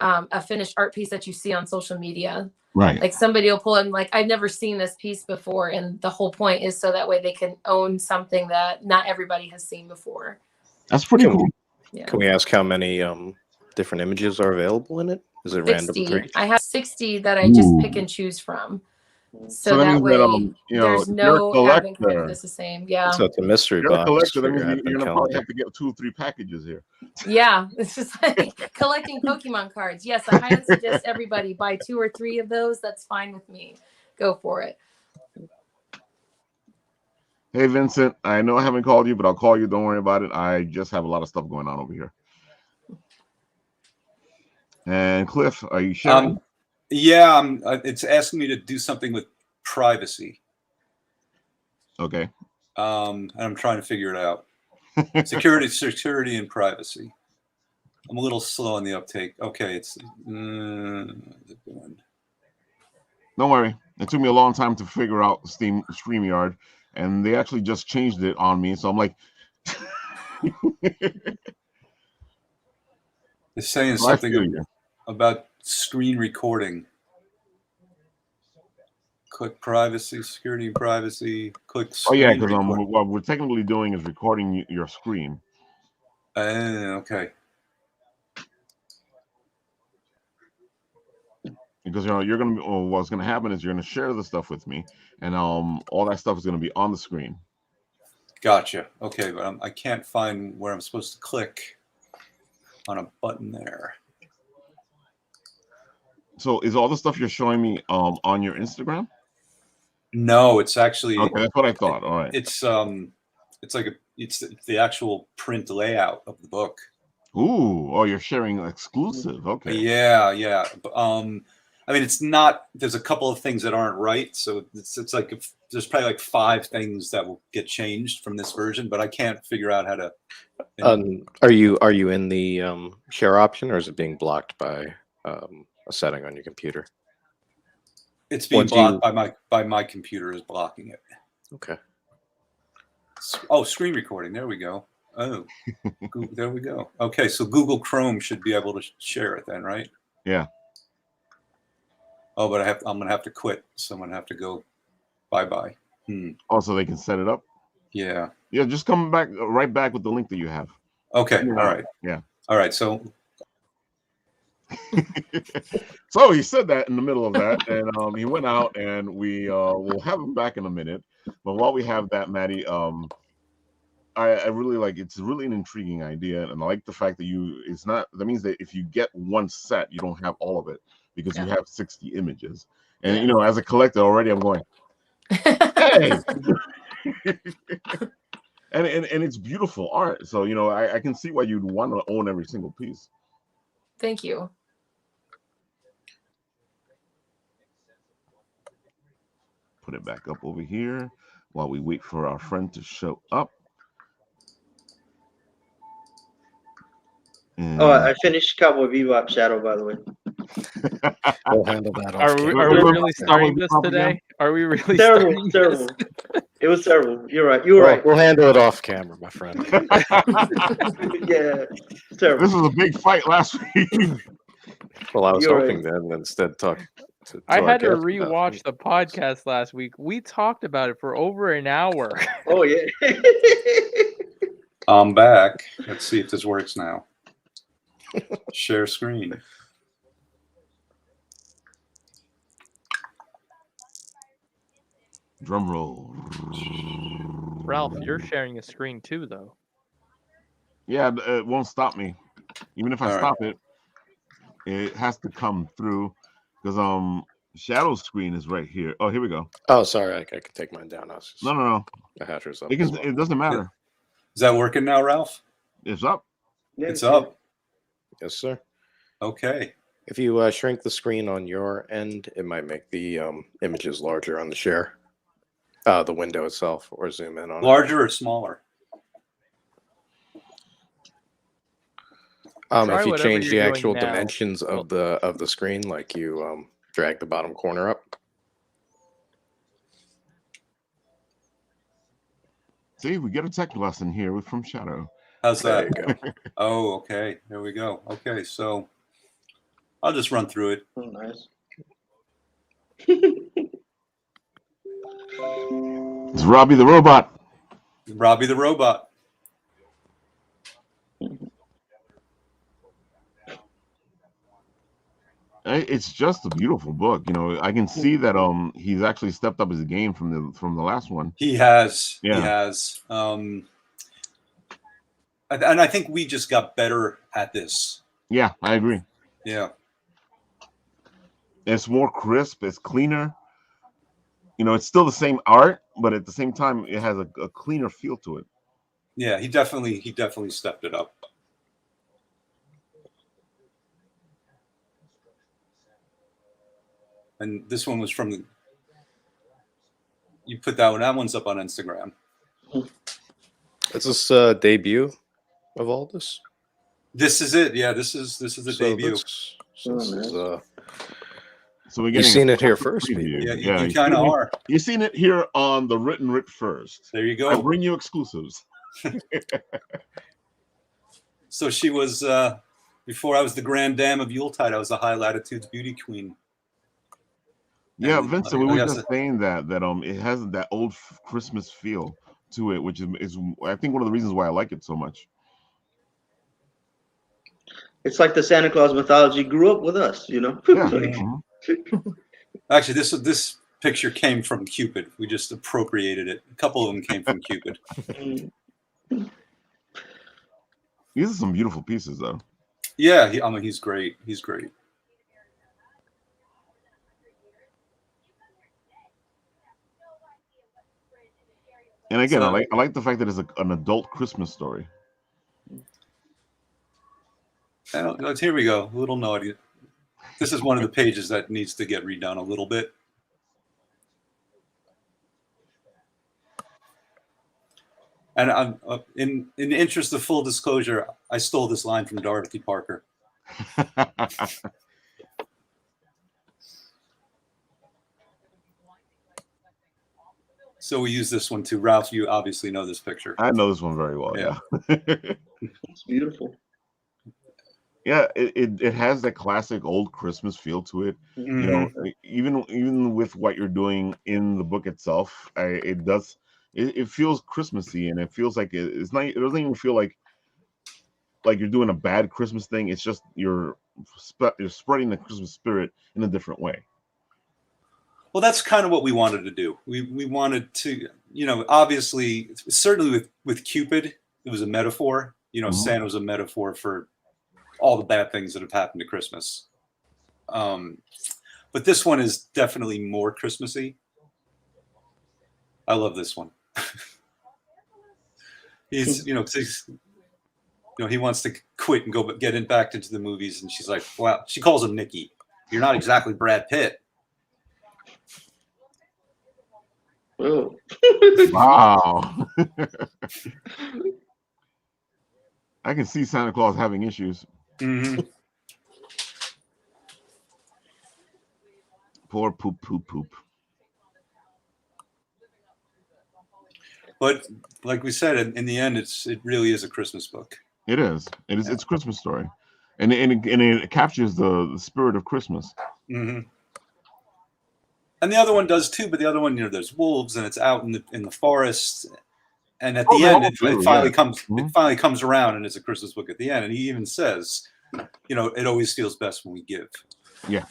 a finished art piece that you see on social media. Right. Like somebody will pull in, like, I've never seen this piece before. And the whole point is so that way they can own something that not everybody has seen before. That's pretty cool. Yeah. Can we ask how many different images are available in it? Is it 60. random? I have 60 that I just pick and choose from. So that means way, that, there's no having quite this the same. Yeah. So it's a mystery You're a box. collector. That means you're gonna probably have to get 2 or 3 packages here. Yeah, it's just like collecting Pokemon cards. Yes, I highly suggest everybody buy 2 or 3 of those. That's fine with me. Go for it. Hey, Vincent, I know I haven't called you, but I'll call you. Don't worry about it. I just have a lot of stuff going on over here. And Cliff, are you sharing? Yeah, it's asking me to do something with privacy. Okay. And I'm trying to figure it out. Security, and privacy. I'm a little slow on the uptake. Okay, it's. Don't worry. It took me a long time to figure out StreamYard, and they actually just changed it on me. So I'm like, they're saying something about screen recording. Click privacy, security, and privacy. Click. Oh yeah, because what we're technically doing is recording your screen. Okay. Because you're gonna be, what's gonna happen is you're gonna share the stuff with me, and all that stuff is gonna be on the screen. Gotcha. Okay, but I can't find where I'm supposed to click on a button there. So is all the stuff you're showing me on your Instagram? No, it's actually okay. That's what I thought. All right. It's like it's the actual print layout of the book. Ooh, oh, you're sharing exclusive. Okay. Yeah. I mean, it's not. There's a couple of things that aren't right, so it's like there's probably like 5 things that will get changed from this version, but I can't figure out how to. Are you in the share option, or is it being blocked by a setting on your computer? It's being blocked by my computer is blocking it. Okay. Oh, screen recording. There we go. Oh, there we go. Okay, so Google Chrome should be able to share it then, right? Yeah. Oh, but I'm gonna have to quit. So I'm gonna have to go. Bye. Oh, so they can set it up. Yeah. Yeah. Just come back right back with the link that you have. Okay. All right. Yeah. All right. So. So he said that in the middle of that, and he went out, and we will have him back in a minute. But while we have that, Maddie, I really like. It's really an intriguing idea, and I like the fact that it's not. That means that if you get one set, you don't have all of it because you have 60 images. And as a collector already, I'm going, hey. and it's beautiful art. So I can see why you'd want to own every single piece. Thank you. Put it back up over here while we wait for our friend to show up. Oh, I finished Cowboy Bebop Shadow, by the way. We'll handle that. Are we really starting this today? Are we really terrible? Terrible. It was terrible. You're right. You were right. We'll handle it off camera, my friend. Yeah, terrible. This was a big fight last week. Well, I was hoping then instead talk. I had to rewatch the podcast last week. We talked about it for over an hour. Oh yeah. I'm back. Let's see if this works now. Share screen. Drum roll. Ralph, you're sharing a screen too, though. Yeah, it won't stop me. Even if I stop it, it has to come through because shadow screen is right here. Oh, here we go. Oh, sorry, I could take mine down. No. The hatcher's up. It doesn't matter. Is that working now, Ralph? It's up. It's up. Yes, sir. Okay. If you shrink the screen on your end, it might make the images larger on the share, the window itself, or zoom in on larger or smaller. If you change the actual dimensions of the screen, like you drag the bottom corner up. See, we get a tech lesson here from Shadow. How's that? There you go. Oh, okay. There we go. Okay, so I'll just run through it. Oh, nice. It's Robbie the robot. Robbie the robot. It's just a beautiful book. You know, I can see that he's actually stepped up his game from the last one. He has. Yeah. He has. And I think we just got better at this. Yeah, I agree. Yeah. It's more crisp. It's cleaner. You know, it's still the same art, but at the same time, it has a cleaner feel to it. Yeah, he definitely stepped it up. And this one was from the. You put that one. That one's up on Instagram. Is this debut of all this? This is it. Yeah, this is the debut. So we're You've seen it here first. Yeah, you kind of are. You've seen it here on the Written Writ first. There you go. I bring you exclusives. So she was before I was the Grand Dame of Yuletide. I was the High Latitudes Beauty Queen. Yeah, And, Vincent, we were just saying that it has that old Christmas feel to it, which is I think one of the reasons why I like it so much. It's like the Santa Claus mythology grew up with us, you know. Yeah. Actually, this picture came from Cupid. We just appropriated it. A couple of them came from Cupid. These are some beautiful pieces, though. Yeah, I mean, he's great. He's great. And again, I like the fact that it's an adult Christmas story. Here we go. A little naughty. This is one of the pages that needs to get redone a little bit. And I'm in the interest of full disclosure, I stole this line from Dorothy Parker. So we use this one too. Ralph, you obviously know this picture. I know this one very well. Yeah. It's beautiful. Yeah, it has that classic old Christmas feel to it. Mm-hmm. You know, even with what you're doing in the book itself, it feels Christmassy, and it feels like it's not. It doesn't even feel like you're doing a bad Christmas thing. It's just you're spreading the Christmas spirit in a different way. Well, that's kind of what we wanted to do. We wanted to, you know, obviously, certainly with Cupid, it was a metaphor. You know, Santa was a metaphor for all the bad things that have happened to Christmas. But this one is definitely more Christmassy. I love this one. He wants to quit and go get back into the movies, and she's like, "Wow." She calls him Nicky. You're not exactly Brad Pitt. Oh. Wow. I can see Santa Claus having issues. Mm-hmm. Poor poop. But like we said, in the end, it really is a Christmas book. It is. It's a Christmas story, and it captures the spirit of Christmas. Mm-hmm. And the other one does too, but the other one, you know, there's wolves and it's out in the forest, and at the end, it finally comes around, and it's a Christmas book at the end. And he even says, you know, it always feels best when we give. Yeah.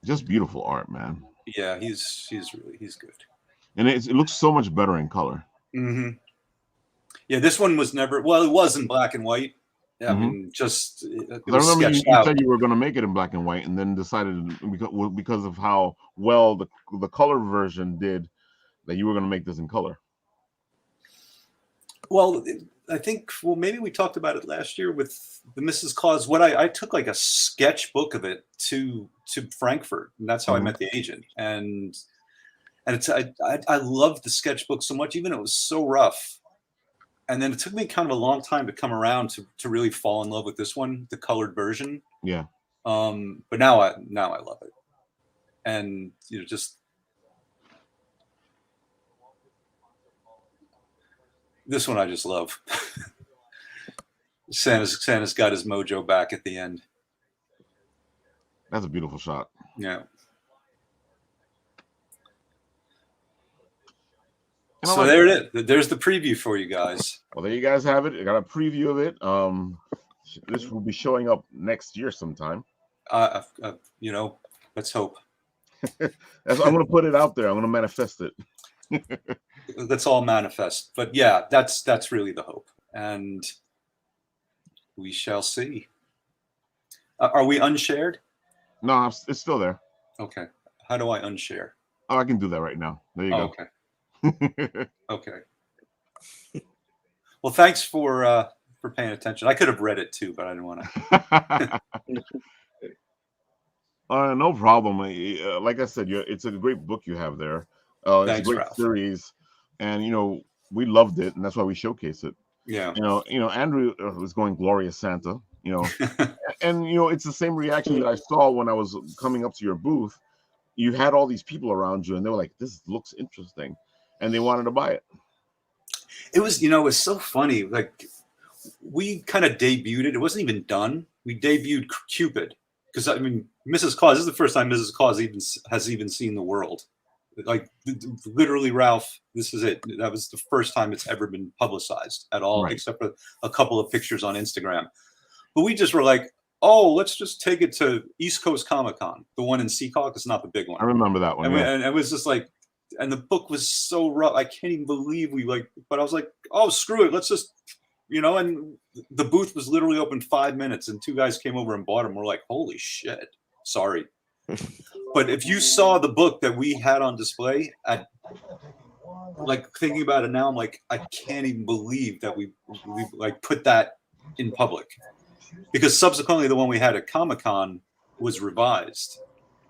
Just beautiful art, man. Yeah, he's good. And it looks so much better in color. Mm-hmm. Yeah, this one was never. Well, it was in black and white. Yeah, I mean, just. I remember you said you were going to make it in black and white, and then decided because of how well the color version did, that you were going to make this in color? Well, I think, maybe we talked about it last year with the Mrs. Claus. What I took like a sketchbook of it to Frankfurt, and that's how I met the agent. And it's I loved the sketchbook so much, even though it was so rough. And then it took me kind of a long time to come around to really fall in love with this one, the colored version. Yeah. But now I love it. And just this one I just love. Santa's got his mojo back at the end. That's a beautiful shot. Yeah. So there it is. There's the preview for you guys. Well, there you guys have it. I got a preview of it. This will be showing up next year sometime. Let's hope. I'm going to put it out there. I'm going to manifest it. Let's all manifest. But yeah, that's really the hope, and we shall see. Are we unshared? No, it's still there. Okay. How do I unshare? Oh, I can do that right now. There you go. Okay. Okay. Well, thanks for paying attention. I could have read it too, but I didn't want to. No problem. Like I said, it's a great book you have there. It's Thanks, a great Ralf. series, and we loved it, and that's why we showcase it. Yeah. Andrew was going Glorious Santa. And it's the same reaction that I saw when I was coming up to your booth. You had all these people around you, and they were like, "This looks interesting," and they wanted to buy it. It was so funny. Like, we kind of debuted it. It wasn't even done. We debuted Cupid because Mrs. Claus. This is the first time Mrs. Claus has seen the world. Like, literally, Ralph. This is it. That was the first time it's ever been publicized at all, Right. except for a couple of pictures on Instagram. But we just were like, oh, let's just take it to East Coast Comic-Con, the one in Seahawk. It's not the big one. I remember that one. And it was just like, and the book was so rough. I can't even believe but I was like, oh, screw it. Let's just, and the booth was literally open 5 minutes, and 2 guys came over and bought them. We're like, holy shit. Sorry. But if you saw the book that we had on display, thinking about it now, I'm like, I can't even believe that we put that in public. Because subsequently, the one we had at Comic-Con was revised,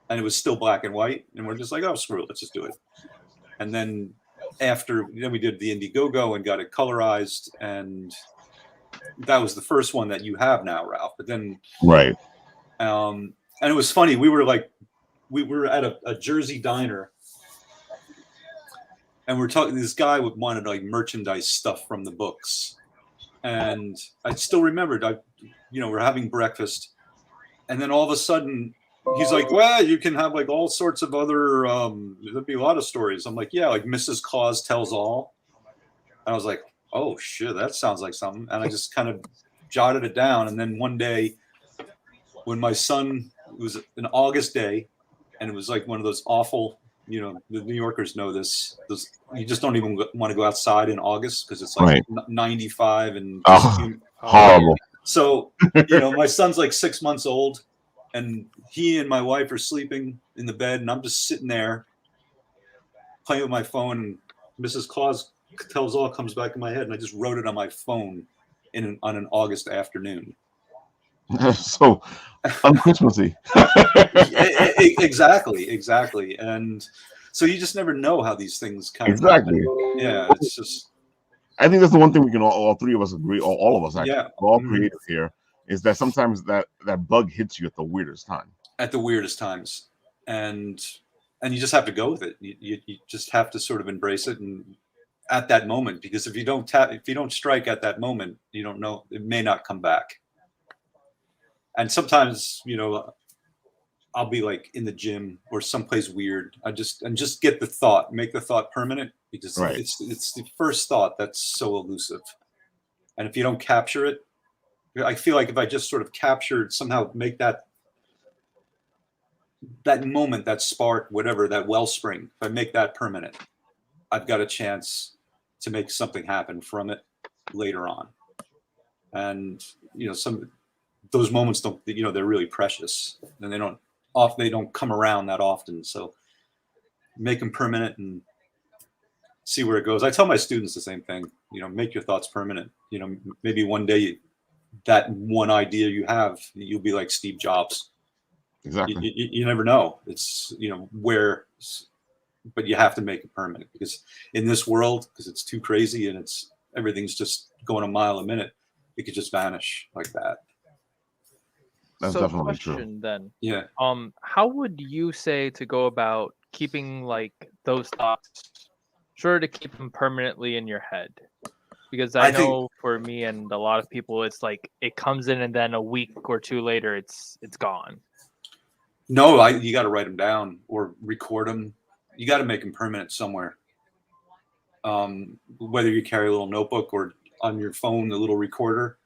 and it was still black and white. And we're just like, oh, screw it, let's just do it. And then we did the Indiegogo and got it colorized, and that was the first one that you have now, Ralph. But then, right. And it was funny. We were at a Jersey diner, and we're talking. This guy wanted merchandise stuff from the books, and I still remembered. We're having breakfast, and then all of a sudden he's like, well, you can have all sorts of other there'd be a lot of stories. I'm like, yeah, like Mrs. Claus Tells All. And I was like, oh shit, that sounds like something. And I just kind of jotted it down. And then one day when my son, it was an August day, and it was like one of those awful, the New Yorkers know this, you just don't even want to go outside in August because it's like 95 and horrible. So, my son's like 6 months old, and he and my wife are sleeping in the bed, and I'm just sitting there playing with my phone, and Mrs. Claus Tells All comes back in my head, and I just wrote it on my phone on an August afternoon. So un-Christmassy. Exactly. And so you just never know how these things kind of exactly. happen. Yeah, it's just. I think that's the one thing we can all three of us agree, all of us actually, we're all creative here, is that sometimes that bug hits you at the weirdest time. At the weirdest times, and you just have to go with it. You just have to sort of embrace it, and at that moment, because if you don't strike at that moment, you don't know, it may not come back. And sometimes, I'll be like in the gym or someplace weird. I just get the thought, make the thought permanent, because it's the first thought that's so elusive. And if you don't capture it, I feel like if I just sort of captured, somehow make that moment, that spark, whatever, that wellspring, if I make that permanent, I've got a chance to make something happen from it later on. And, those moments don't, they're really precious, and they don't come around that often. So make them permanent, and see where it goes. I tell my students the same thing. Make your thoughts permanent. Maybe one day that one idea you have, you'll be like Steve Jobs. Exactly. You never know. It's but you have to make it permanent, because in this world, because it's too crazy and everything's just going a mile a minute, it could just vanish like that. That's definitely true. Then, yeah. How would you say to go about keeping like those thoughts, sure to keep them permanently in your head? Because I know for me and a lot of people, it's like it comes in and then a week or two later, it's gone. No, you got to write them down or record them. You got to make them permanent somewhere. Whether you carry a little notebook or on your phone, a little recorder.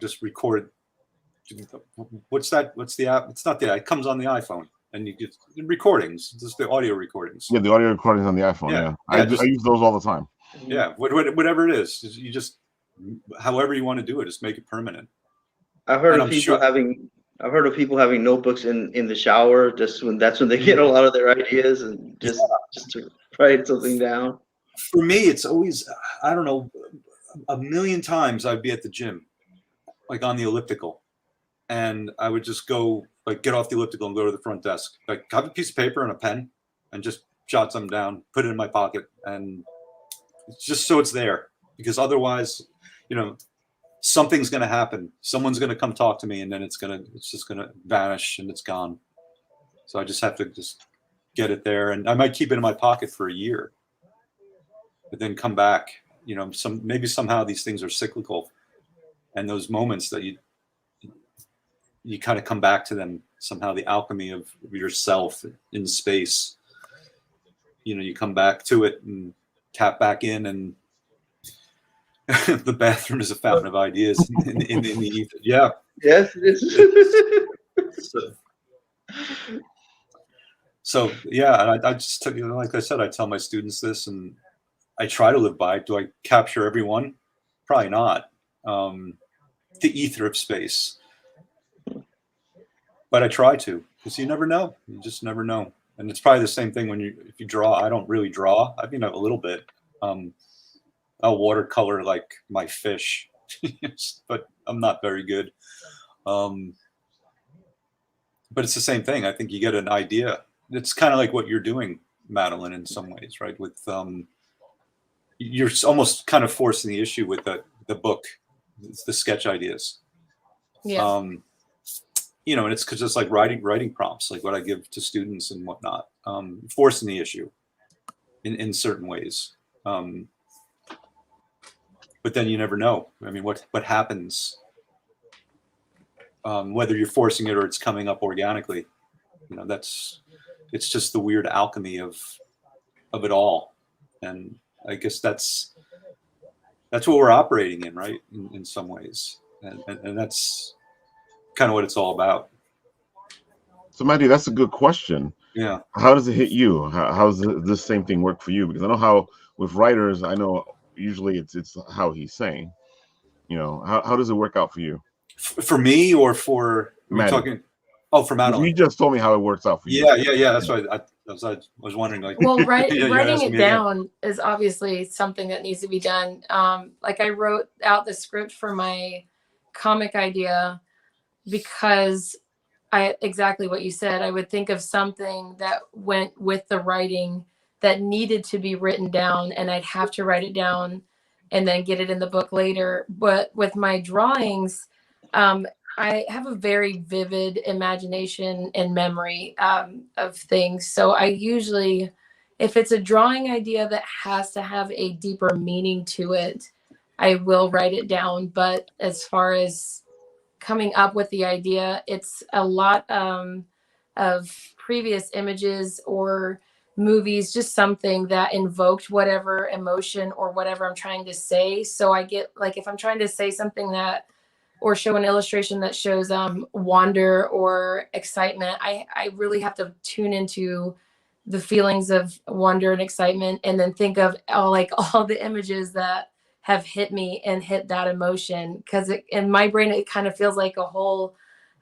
Just record. What's that? What's the app? It's not the app. It comes on the iPhone, and you get recordings. Just the audio recordings. Yeah, the audio recordings on the iPhone. Yeah. I use those all the time. Yeah, whatever it is, you just however you want to do it, just make it permanent. I've heard of people having notebooks in the shower. That's when they get a lot of their ideas, and just to write something down. For me, it's always, I don't know, a million times I'd be at the gym, like on the elliptical, and I would just go get off the elliptical and go to the front desk, have a piece of paper and a pen, and just jot something down, put it in my pocket, and it's just so it's there, because otherwise, something's going to happen. Someone's going to come talk to me, and then it's just going to vanish and it's gone. So I just have to just get it there, and I might keep it in my pocket for a year, but then come back. Maybe somehow these things are cyclical, and those moments that you kind of come back to them somehow. The alchemy of yourself in space. You come back to it and tap back in, and the bathroom is a fountain of ideas in the ether. Yeah. Yes, it is. So yeah, I just like I said, I tell my students this, and I try to live by it. Do I capture everyone? Probably not. The ether of space, but I try to, because you never know. You just never know. And it's probably the same thing if you draw. I don't really draw. I mean, a little bit. I'll watercolor like my fish, but I'm not very good. But it's the same thing. I think you get an idea. It's kind of like what you're doing, Madelyn, in some ways, right? With you're almost kind of forcing the issue with the book, the sketch ideas. Yeah. And it's just like writing prompts, like what I give to students and whatnot, forcing the issue in certain ways. But then you never know. I mean, what happens, whether you're forcing it or it's coming up organically. It's just the weird alchemy of it all. And I guess that's what we're operating in, right? In some ways. And that's kind of what it's all about. So, Maddie, that's a good question. Yeah. How does it hit you? How does this same thing work for you? Because I know how with writers, I know usually it's how he's saying. How does it work out for you? For me, or for talking? Oh, for Madelyn. You just told me how it works out for you. Yeah. That's why I was wondering. Well, writing it down is obviously something that needs to be done. Like I wrote out the script for my comic idea because exactly what you said. I would think of something that went with the writing that needed to be written down, and I'd have to write it down and then get it in the book later. But with my drawings, I have a very vivid imagination and memory of things. So I usually, if it's a drawing idea that has to have a deeper meaning to it, I will write it down. But as far as coming up with the idea, it's a lot of previous images or movies, just something that invoked whatever emotion or whatever I'm trying to say. So I get, like, if I'm trying to say something that, or show an illustration that shows wonder or excitement, I really have to tune into the feelings of wonder and excitement, and then think of all the images that have hit me and hit that emotion. Because in my brain, it kind of feels like a whole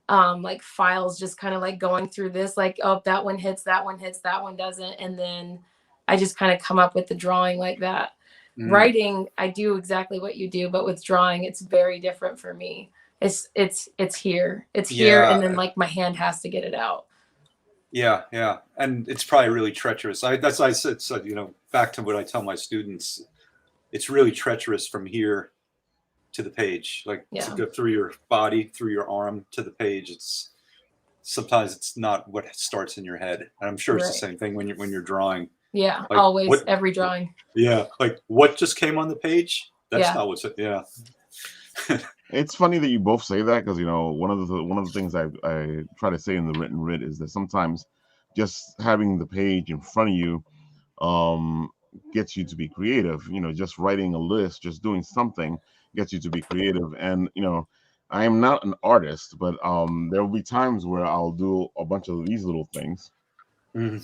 like files just kind of like going through this, like, oh, that one hits, that one hits, that one doesn't. And then I just kind of come up with the drawing like that. Writing, I do exactly what you do, but with drawing, it's very different for me. It's here, and then like my hand has to get it out. Yeah, and it's probably really treacherous. That's why I said, back to what I tell my students, it's really treacherous from here to the page, like to go through your body, through your arm to the page. Sometimes it's not what starts in your head, and I'm sure it's the same thing when you're drawing. Yeah, like, always, every drawing. Yeah, like what just came on the page. That's not what's. Yeah. It's funny that you both say that, because one of the things I try to say in the written writ is that sometimes just having the page in front of you gets you to be creative. Just writing a list, just doing something gets you to be creative. And I am not an artist, but there will be times where I'll do a bunch of these little things. And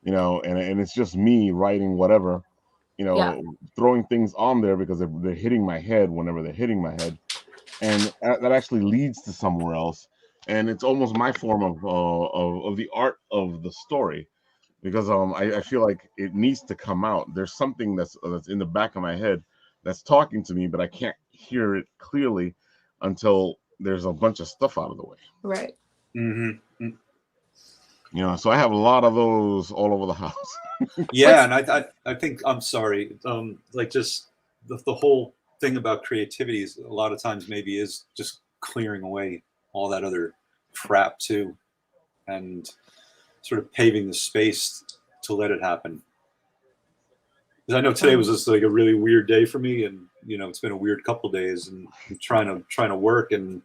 it's just me writing whatever, throwing things on there because they're hitting my head whenever they're hitting my head, and that actually leads to somewhere else. And it's almost my form of the art of the story, because I feel like it needs to come out. There's something that's in the back of my head that's talking to me, but I can't hear it clearly until there's a bunch of stuff out of the way. Right. So I have a lot of those all over the house. Yeah, and I think, I'm sorry, like just the whole thing about creativity is a lot of times maybe is just clearing away all that other crap too, and sort of paving the space to let it happen. Because I know today was just like a really weird day for me, and it's been a weird couple days, and I'm trying to work, and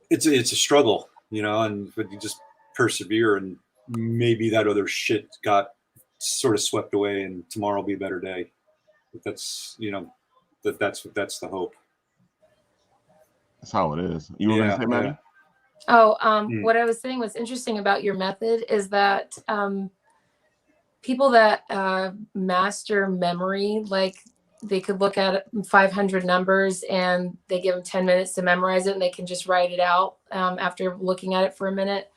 it's a struggle, but you just persevere, and maybe that other shit got sort of swept away, and tomorrow will be a better day. But that's that's the hope. That's how it is. You were gonna say, Maddie? What I was saying was interesting about your method is that people that master memory, like they could look at 500 numbers and they give them 10 minutes to memorize it, and they can just write it out after looking at it for a minute.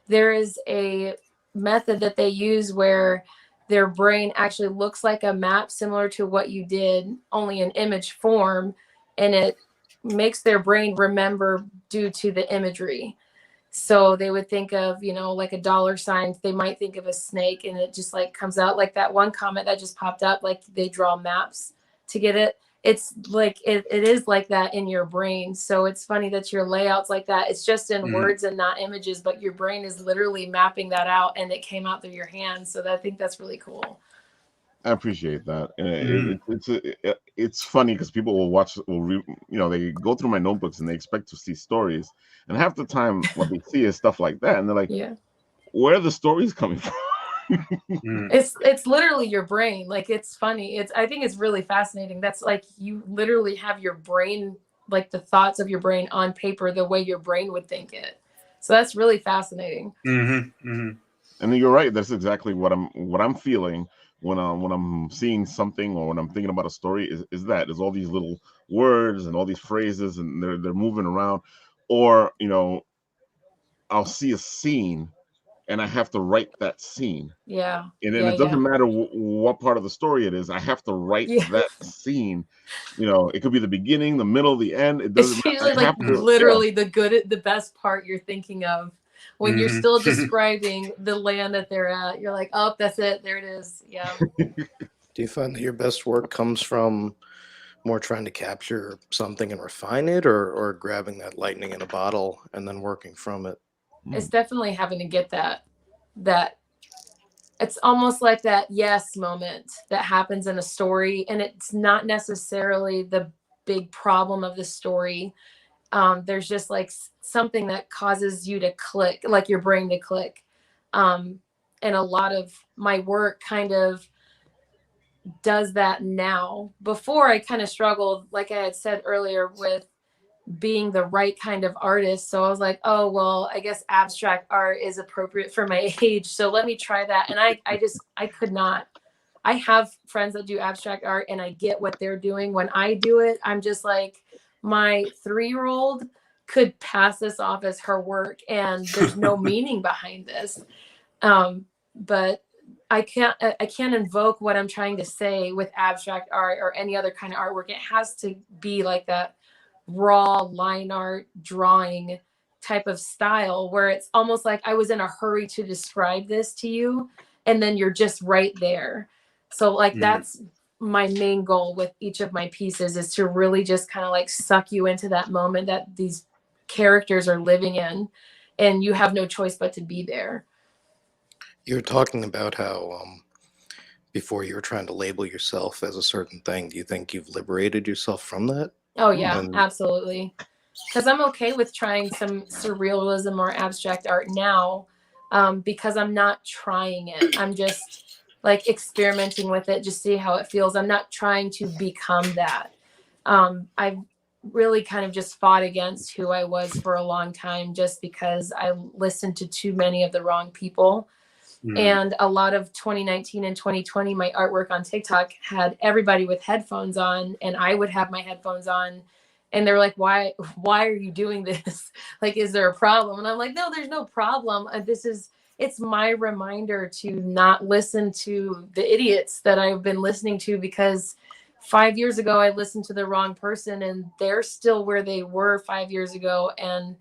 There is a method that they use where their brain actually looks like a map similar to what you did, only in image form, and it makes their brain remember due to the imagery. So they would think of, like a dollar sign. They might think of a snake, and it just like comes out like that one comment that just popped up, like they draw maps to get it. It's like it is like that in your brain. So it's funny that your layout's like that. It's just in words and not images, but your brain is literally mapping that out, and it came out through your hands. So I think that's really cool. I appreciate that. It's funny because people they go through my notebooks and they expect to see stories, and half the time what they see is stuff like that, and they're like, where are the stories coming from? It's literally your brain. Like, it's funny. I think it's really fascinating. That's like, you literally have your brain, like the thoughts of your brain on paper, the way your brain would think it. So that's really fascinating. And you're right. That's exactly what I'm feeling when I'm seeing something, or when I'm thinking about a story. Is that there's all these little words and all these phrases, and they're moving around, or I'll see a scene, and I have to write that scene. Yeah. And then it doesn't matter what part of the story it is. I have to write that scene. It could be the beginning, the middle, the end. It doesn't matter. It's like literally the best part you're thinking of when you're still describing the land that they're at. You're like, oh, that's it. There it is. Yeah. Do you find that your best work comes from more trying to capture something and refine it, or grabbing that lightning in a bottle and then working from it? It's definitely having to get that it's almost like that yes moment that happens in a story, and it's not necessarily the big problem of the story. There's just like something that causes you to click, like your brain to click. And a lot of my work kind of does that now. Before, I kind of struggled, like I had said earlier, with being the right kind of artist. So I was like, oh, well, I guess abstract art is appropriate for my age. So let me try that. And I could not. I have friends that do abstract art, and I get what they're doing. When I do it, I'm just like, my 3-year-old could pass this off as her work, and there's no meaning behind this. but I can't invoke what I'm trying to say with abstract art or any other kind of artwork. It has to be like that raw line art drawing type of style where it's almost like I was in a hurry to describe this to you, and then you're just right there. So like that's my main goal with each of my pieces, is to really just kind of like suck you into that moment that these characters are living in, and you have no choice but to be there. You're talking about how before you were trying to label yourself as a certain thing. Do you think you've liberated yourself from that? Oh yeah, absolutely. Because I'm okay with trying some surrealism or abstract art now, because I'm not trying it. I'm just like experimenting with it, just see how it feels. I'm not trying to become that. I've really kind of just fought against who I was for a long time, just because I listened to too many of the wrong people. And a lot of 2019 and 2020, my artwork on TikTok had everybody with headphones on, and I would have my headphones on, and they're like, why are you doing this? Like, is there a problem? And I'm like, no, there's no problem. It's my reminder to not listen to the idiots that I've been listening to, because 5 years ago, I listened to the wrong person, and they're still where they were 5 years ago. And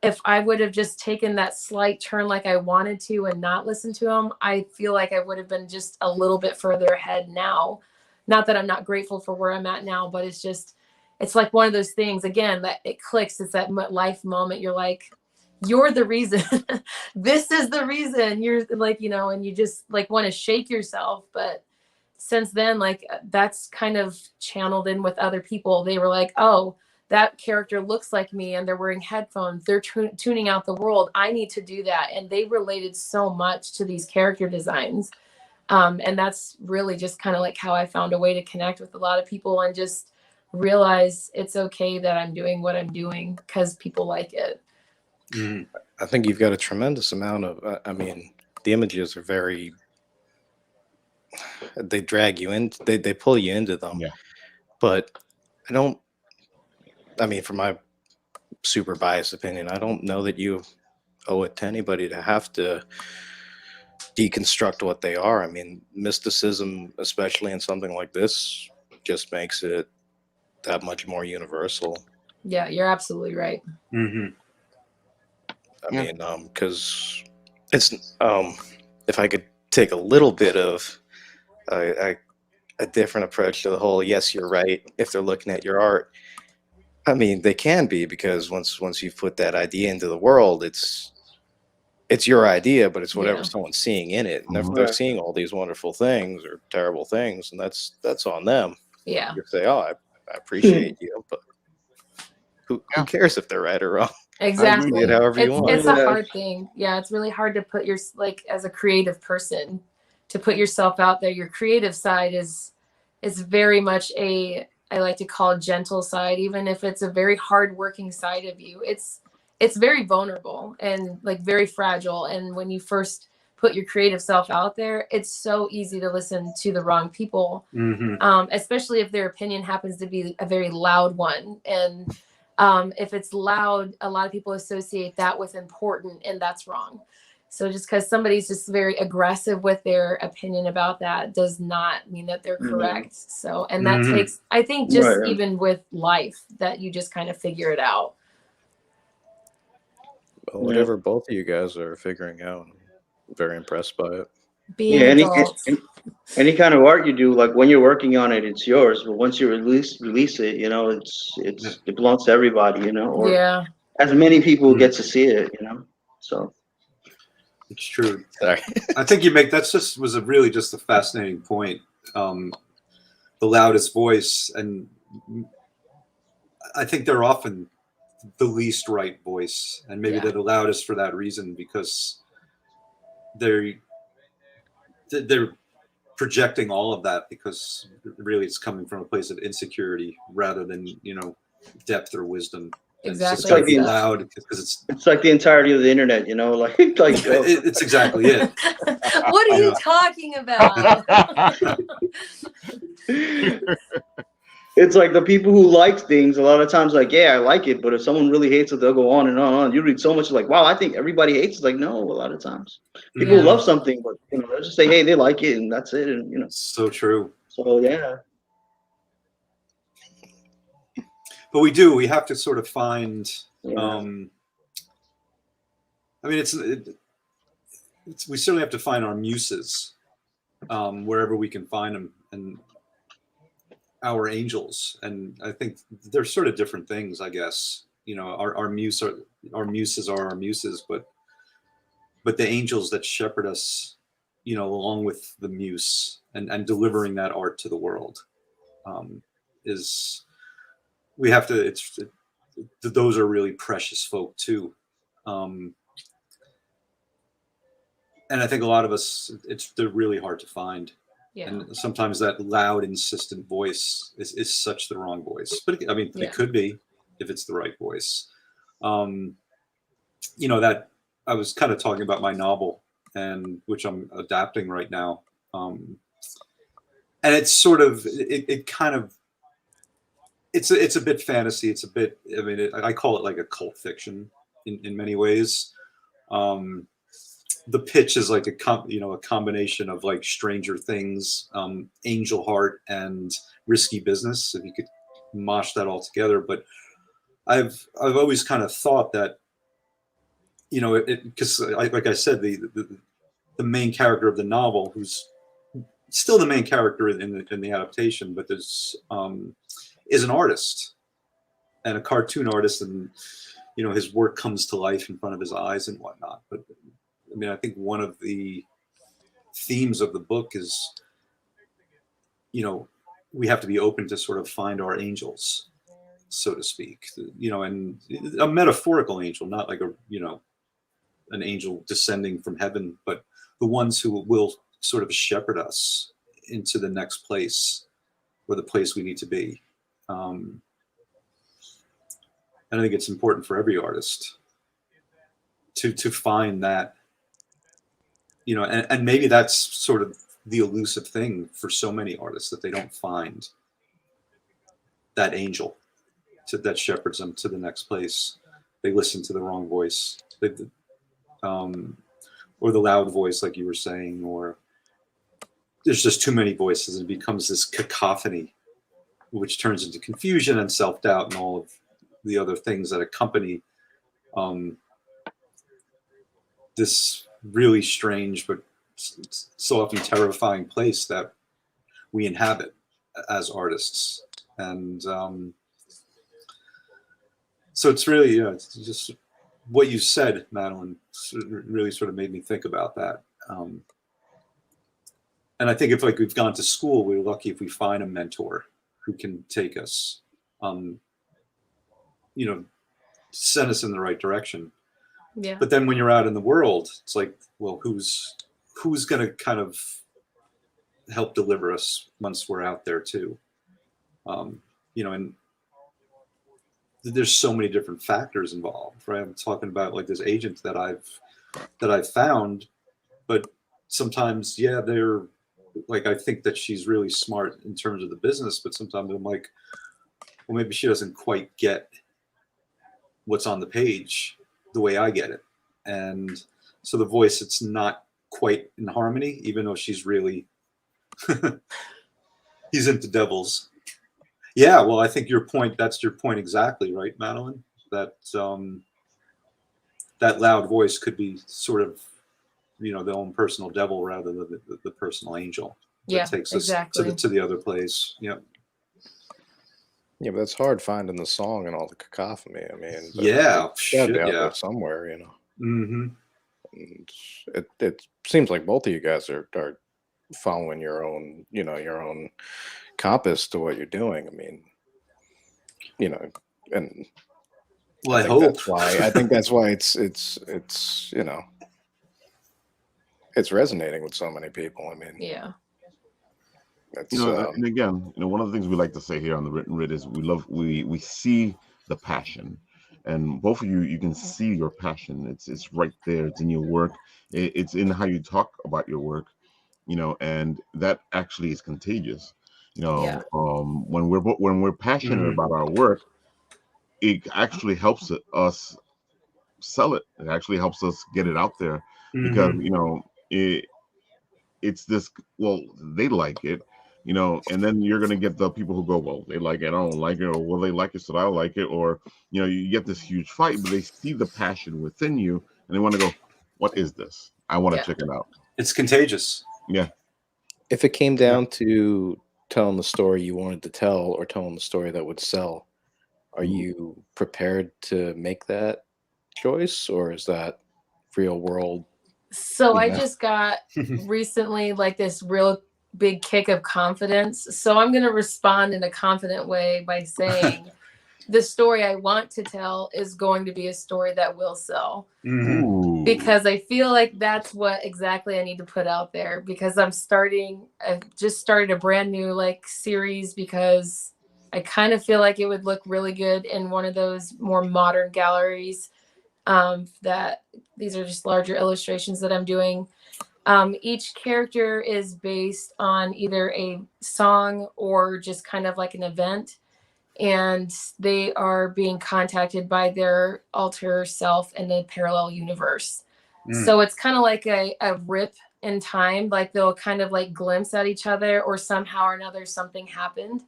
if I would have just taken that slight turn like I wanted to and not listened to them, I feel like I would have been just a little bit further ahead now. Not that I'm not grateful for where I'm at now, but it's like one of those things, again, that it clicks. It's that life moment. You're like, you're the reason. This is the reason. You're like, and you just like want to shake yourself. But since then, like that's kind of channeled in with other people. They were like, oh, that character looks like me and they're wearing headphones. They're tuning out the world. I need to do that. And they related so much to these character designs. And that's really just kind of like how I found a way to connect with a lot of people and just realize it's okay that I'm doing what I'm doing because people like it. I think you've got a tremendous amount of, the images are they drag you in, they pull you into them. Yeah. But from my super biased opinion, I don't know that you owe it to anybody to have to deconstruct what they are. I mean, mysticism, especially in something like this, just makes it that much more universal. Yeah, you're absolutely right. Because it's if I could take a little bit of a different approach to the whole, yes, you're right, if they're looking at your art. I mean, they can be, because once you've put that idea into the world, it's your idea, but it's whatever someone's seeing in it. And if they're seeing all these wonderful things or terrible things, and that's on them. Yeah. You say, oh, I appreciate you, but who cares if they're right or wrong? Exactly. It however you want. It's a hard thing. Yeah, it's really hard to put as a creative person, to put yourself out there. Your creative side is very much I like to call gentle side, even if it's a very hardworking side of you. It's very vulnerable and like very fragile. And when you first put your creative self out there, it's so easy to listen to the wrong people, especially if their opinion happens to be a very loud one. And if it's loud, a lot of people associate that with important, and that's wrong. So just because somebody's just very aggressive with their opinion about that does not mean that they're correct. So, and that takes, I think, just even with life, that you just kind of figure it out. Well, whatever both of you guys are figuring out, I'm very impressed by it. Any kind of art you do, like when you're working on it, it's yours. But once you release it, it belongs to everybody, or as many people get to see it, so. It's true. Sorry. I think was really just a fascinating point. The loudest voice, and I think they're often the least right voice, and maybe they're the loudest for that reason, because they're projecting all of that, because really it's coming from a place of insecurity rather than depth or wisdom. Exactly. It's like loud because it's like the entirety of the internet, it's exactly it. What are you talking about? It's like the people who like things a lot of times, like, yeah, I like it, but if someone really hates it, they'll go on and on and on. You read so much, like, wow, I think everybody hates it. Like, no, a lot of times people love something, but they'll just say, hey, they like it, and that's it, and So true. So yeah. But we have to sort of find. I mean, we certainly have to find our muses wherever we can find them, and our angels. And I think they're sort of different things, I guess. Our muses are our muses, but the angels that shepherd us, along with the muse and delivering that art to the world, is we have to. Those are really precious folk too. And I think a lot of us, they're really hard to find. Yeah. And sometimes that loud, insistent voice is such the wrong voice. But I mean, it could be if it's the right voice. That I was kind of talking about my novel, and which I'm adapting right now. And it's sort of, it kind of, it's a bit fantasy. It's a bit, I mean, I call it like a cult fiction in many ways. The pitch is like a combination of like Stranger Things, Angel Heart, and Risky Business. If you could mosh that all together, but I've always kind of thought that, because like I said, the main character of the novel, who's still the main character in the adaptation, but there's is an artist and a cartoon artist, and his work comes to life in front of his eyes and whatnot. But I mean, I think one of the themes of the book is, we have to be open to sort of find our angels, so to speak, and a metaphorical angel, not like an angel descending from heaven, but the ones who will sort of shepherd us into the next place, or the place we need to be. And I think it's important for every artist to find that, and maybe that's sort of the elusive thing for so many artists, that they don't find that angel that shepherds them to the next place. They listen to the wrong voice, or the loud voice, like you were saying, or there's just too many voices, and it becomes this cacophony, which turns into confusion and self-doubt and all of the other things that accompany this really strange but so often terrifying place that we inhabit as artists. And so it's really, it's just what you said, Madelyn, really sort of made me think about that. And I think if we've gone to school, we're lucky if we find a mentor who can take us, send us in the right direction. Yeah. But then when you're out in the world, it's like, well, who's going to kind of help deliver us once we're out there too? And there's so many different factors involved, right? I'm talking about like this agent that I've found, but sometimes, they're like, I think that she's really smart in terms of the business, but sometimes I'm like, well, maybe she doesn't quite get what's on the page the way I get it. And so the voice, it's not quite in harmony, even though she's really, he's into devils. Yeah, well, I think that's your point exactly, right, Madelyn? That that loud voice could be sort of, their own personal devil rather than the personal angel that takes us to the other place. Yeah. Yeah, but it's hard finding the song and all the cacophony. I mean, there somewhere, Mm-hmm. And it seems like both of you guys are following your own, your own compass to what you're doing. I mean, and well, I hope I think that's why it's it's resonating with so many people. I mean, yeah. And again, one of the things we like to say here on the Written Writ is we see the passion, and both of you can see your passion. It's right there. It's in your work. It's in how you talk about your work, and that actually is contagious. You know, when we're passionate about our work, it actually helps us sell it. It actually helps us get it out there because you know it's this. Well, they like it, you know, and then you're gonna get the people who go, well, they like it, I don't like it, or well, they like it, so I don't like it, or you know, you get this huge fight, but they see the passion within you and they want to go, what is this? I want to check it out. It's contagious. Yeah. If it came down to telling the story you wanted to tell or telling the story that would sell, are you prepared to make that choice, or is that real world? So I just got recently like this real big kick of confidence. So I'm going to respond in a confident way by saying the story I want to tell is going to be a story that will sell. Because I feel like that's what exactly I need to put out there, because I've just started a brand new like series, because I kind of feel like it would look really good in one of those more modern galleries. That these are just larger illustrations that I'm doing. Each character is based on either a song or just kind of like an event, and they are being contacted by their alter self in a parallel universe. So it's kind of like a rip in time, like they'll kind of like glimpse at each other, or somehow or another something happened.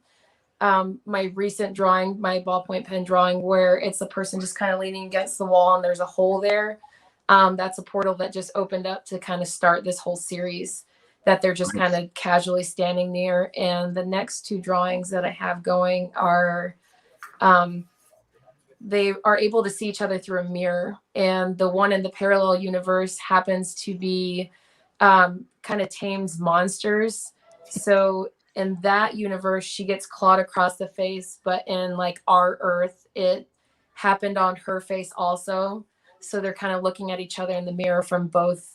My recent drawing, my ballpoint pen drawing, where it's a person just kind of leaning against the wall and there's a hole there. That's a portal that just opened up to kind of start this whole series that they're just kind of casually standing near. And the next two drawings that I have going are, they are able to see each other through a mirror. And the one in the parallel universe happens to be kind of tames monsters. So in that universe, she gets clawed across the face, but in like our Earth, it happened on her face also. So they're kind of looking at each other in the mirror from both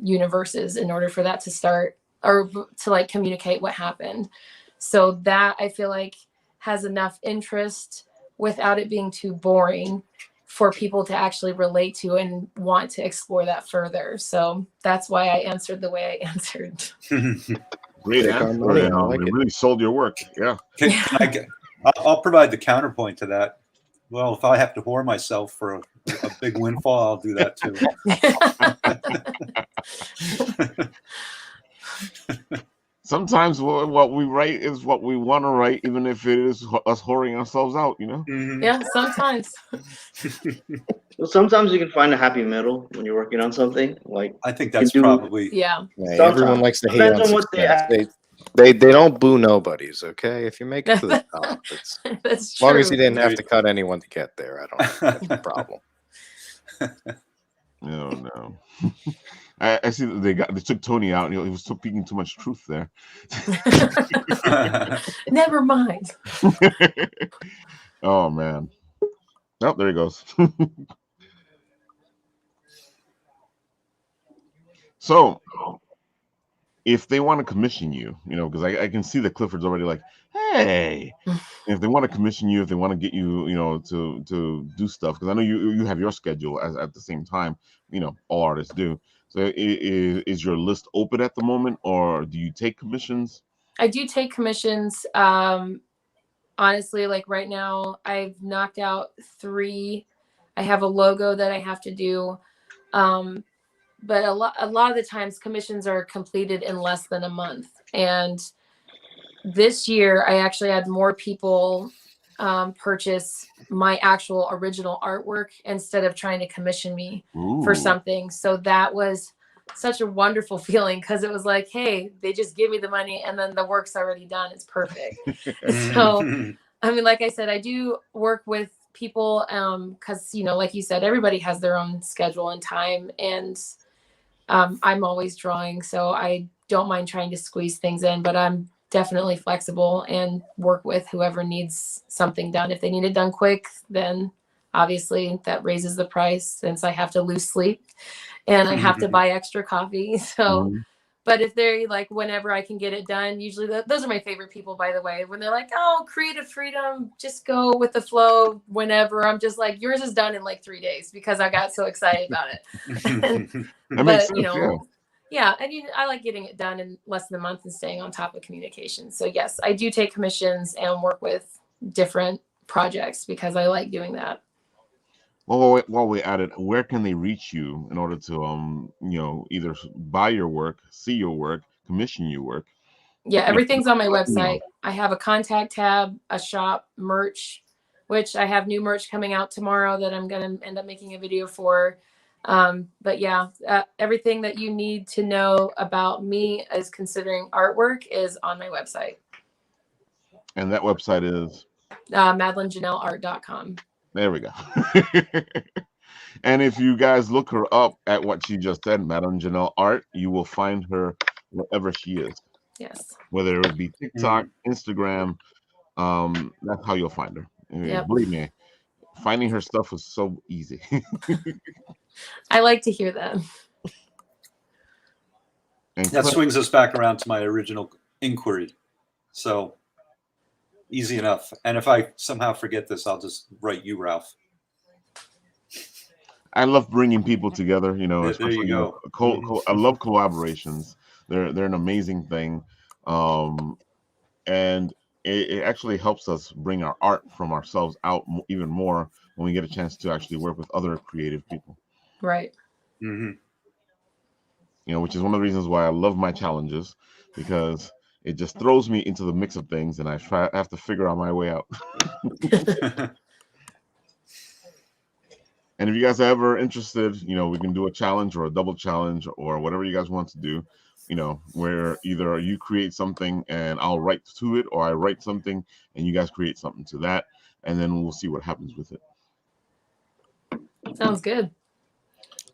universes in order for that to start, or to like communicate what happened. So that I feel like has enough interest without it being too boring for people to actually relate to and want to explore that further. So that's why I answered the way I answered. Great answer. It really sold your work. Yeah. I'll provide the counterpoint to that. Well, if I have to whore myself for a big windfall, I'll do that too. Sometimes what we write is what we want to write, even if it is us whoring ourselves out, you know? Yeah, sometimes. Well, sometimes you can find a happy middle when you're working on something. Like I think that's probably everyone likes to hate on success. They don't boo nobodies, okay? If you make it to the top, it's as long as you didn't have to cut anyone to get there, I don't have a problem. No. I see that they took Tony out, and he was speaking too much truth there. Never mind. Oh man. Oh, there he goes. So if they want to commission you, you know, because I can see that Clifford's already like, hey, if they want to commission you, if they want to get you, you know, to do stuff, because I know you have your schedule at the same time, you know, all artists do. So is your list open at the moment, or do you take commissions? I do take commissions. Honestly, like right now, I've knocked out 3. I have a logo that I have to do. But a lot of the times commissions are completed in less than a month. And this year I actually had more people purchase my actual original artwork instead of trying to commission me for something. So that was such a wonderful feeling, because it was like, hey, they just give me the money and then the work's already done. It's perfect. So, I mean, like I said, I do work with people because, you know, like you said, everybody has their own schedule and time, and I'm always drawing, so I don't mind trying to squeeze things in, but I'm definitely flexible and work with whoever needs something done. If they need it done quick, then obviously that raises the price, since I have to lose sleep and I have to buy extra coffee. So, but if they're like, whenever I can get it done, usually those are my favorite people, by the way, when they're like, oh, creative freedom, just go with the flow whenever. I'm just like, yours is done in like 3 days, because I got so excited about it. But, you know, Yeah, and I like getting it done in less than a month and staying on top of communication. So yes, I do take commissions and work with different projects because I like doing that. Well, while we're at it, where can they reach you in order to either buy your work, see your work, commission your work? Yeah, everything's on my website. I have a contact tab, a shop, merch, which I have new merch coming out tomorrow that I'm going to end up making a video for. But yeah, everything that you need to know about me as considering artwork is on my website. And that website is? MadelynJanelleArt.com. There we go. And if you guys look her up at what she just said, Madelyn Janelle Art, you will find her wherever she is. Yes. Whether it be TikTok, Instagram, that's how you'll find her. Yep. Believe me, finding her stuff was so easy. I like to hear that. And that swings us back around to my original inquiry. So easy enough. And if I somehow forget this, I'll just write you, Ralf. I love bringing people together. There you go. I love collaborations. They're an amazing thing, and it actually helps us bring our art from ourselves out even more when we get a chance to actually work with other creative people. Right. Mm-hmm. Which is one of the reasons why I love my challenges, because it just throws me into the mix of things, and I have to figure out my way out. And if you guys are ever interested, we can do a challenge or a double challenge or whatever you guys want to do, where either you create something and I'll write to it, or I write something and you guys create something to that, and then we'll see what happens with it. Sounds good.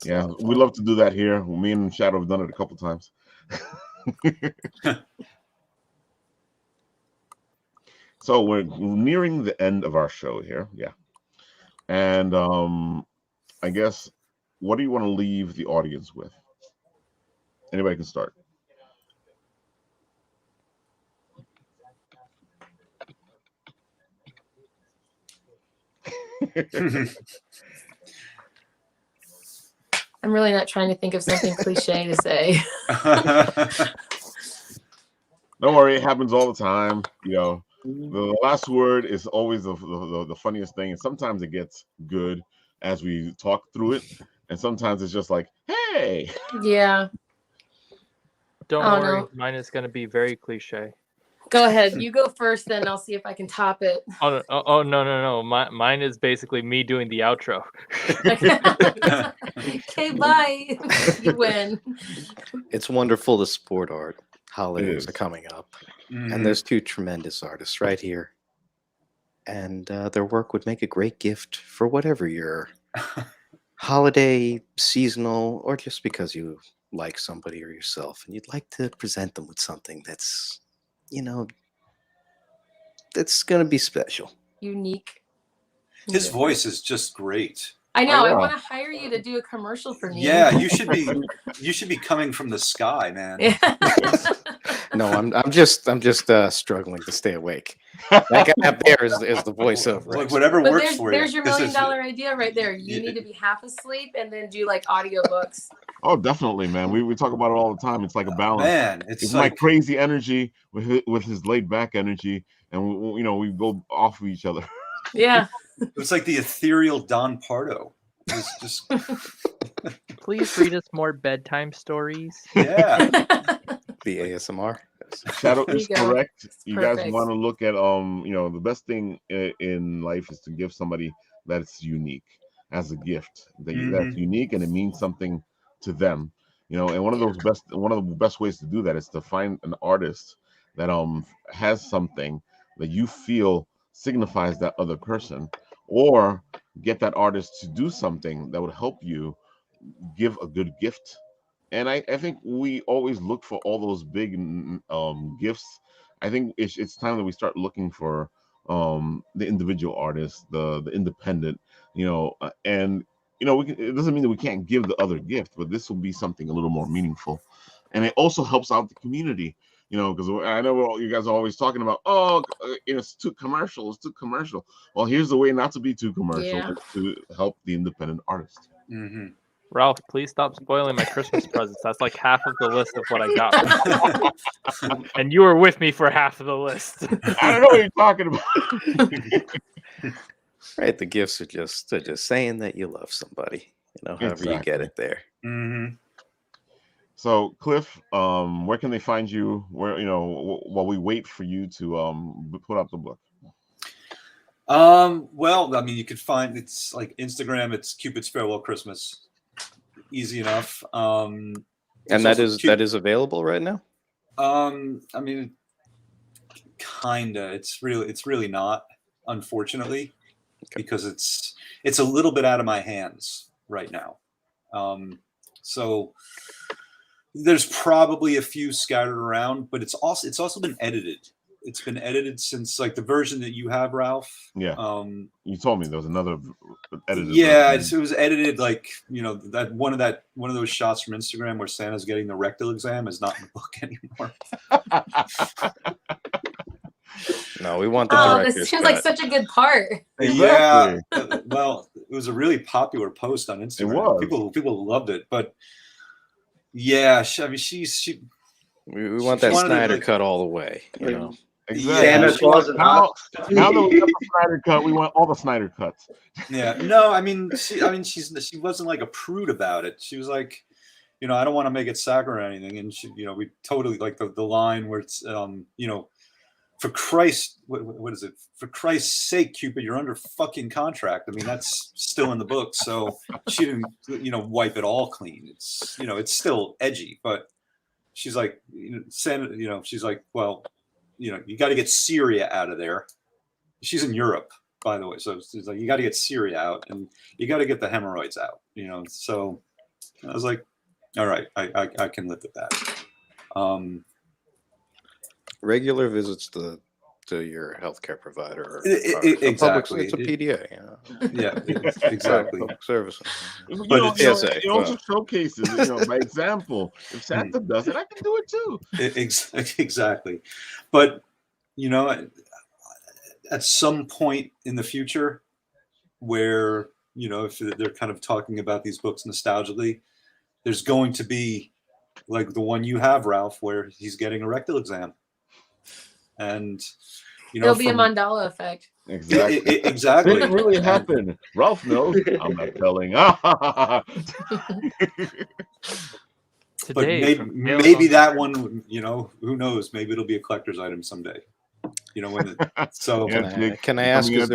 Yeah, we love to do that here. Me and Shadow have done it a couple times. So we're nearing the end of our show here. Yeah. And I guess, what do you want to leave the audience with? Anybody can start. I'm really not trying to think of something cliche to say. Don't worry, it happens all the time. The last word is always the funniest thing, and sometimes it gets good as we talk through it, and sometimes it's just like, hey. Yeah. Don't worry, mine is going to be very cliche. Go ahead. You go first, then I'll see if I can top it. Oh no. Mine is basically me doing the outro. Okay, bye. You win. It's wonderful to support art. Holidays are coming up. And there's two tremendous artists right here. And their work would make a great gift for whatever your holiday, seasonal, or just because you like somebody or yourself and you'd like to present them with something that's, that's going to be special. Unique. His voice is just great. I know. I want to hire you to do a commercial for me. Yeah, you should be coming from the sky, man. Yeah. No, I'm just struggling to stay awake. That guy up there is the voiceover. Like whatever works for you. There's your $1 million idea right there. You need to be half asleep and then do like audiobooks. Oh, definitely, man. We talk about it all the time. It's like a balance. Man, it's like my crazy energy with his laid back energy, and we go off of each other. Yeah. It's like the ethereal Don Pardo. It's just Please read us more bedtime stories. Yeah. The ASMR. Shadow is correct. You guys want to look at the best thing in life is to give somebody that's unique as a gift. That's unique and it means something to them. And one of the best ways to do that is to find an artist that has something that you feel signifies that other person, or get that artist to do something that would help you give a good gift. And I think we always look for all those big gifts. I think it's time that we start looking for the individual artists, the independent, and it doesn't mean that we can't give the other gift, but this will be something a little more meaningful. And it also helps out the community, because I know you guys are always talking about, it's too commercial. Well, here's the way not to be too commercial, to help the independent artist. Mm-hmm. Ralph, please stop spoiling my Christmas presents. That's like half of the list of what I got. And you were with me for half of the list. I don't know what you're talking about. Right, the gifts are just saying that you love somebody. However you get it there. Mm-hmm. So, Cliff, where can they find you? Where while we wait for you to put up the book. Well, I mean, you could find it's like Instagram. It's Cupid's Farewell Christmas. Easy enough. And that is available right now. I mean, kinda. It's really not, unfortunately, because it's a little bit out of my hands right now. So there's probably a few scattered around, but it's also been edited. It's been edited since like the version that you have, Ralph. Yeah. You told me there was another edited. Yeah, it was edited like that one of those shots from Instagram where Santa's getting the rectal exam is not in the book anymore. No, we want the director's this seems cut. like such a good part. Exactly. Yeah. Well, it was a really popular post on Instagram. It was. People loved it, but yeah, I mean, we want that Snyder cut all the way. Exactly. Santa Claus and now that we got the Snyder cut, we want all the Snyder cuts. Yeah. No, I mean, she wasn't like a prude about it. She was like, I don't want to make it saccharine or anything, and she, we totally like the line where it's, for Christ, what is it? For Christ's sake, Cupid, you're under fucking contract. I mean, that's still in the book, so she didn't, wipe it all clean. It's, it's still edgy, but she's like, Santa, she's like, well, you got to get Syria out of there. She's in Europe, by the way, so she's like, you got to get Syria out, and you got to get the hemorrhoids out. So I was like, all right, I can live with that. Regular visits to your healthcare provider. Or exactly. It's a PDA. Yeah, exactly. Public service. But it also showcases, by example. If Santa does it, I can do it too. Exactly. But, at some point in the future where, if they're kind of talking about these books nostalgically, there's going to be like the one you have, Ralph, where he's getting a rectal exam. And there'll be a Mandela effect. Exactly. Exactly. Didn't really happen. Ralph knows. I'm not telling. But maybe that one, who knows? Maybe it'll be a collector's item someday. So can I ask? Is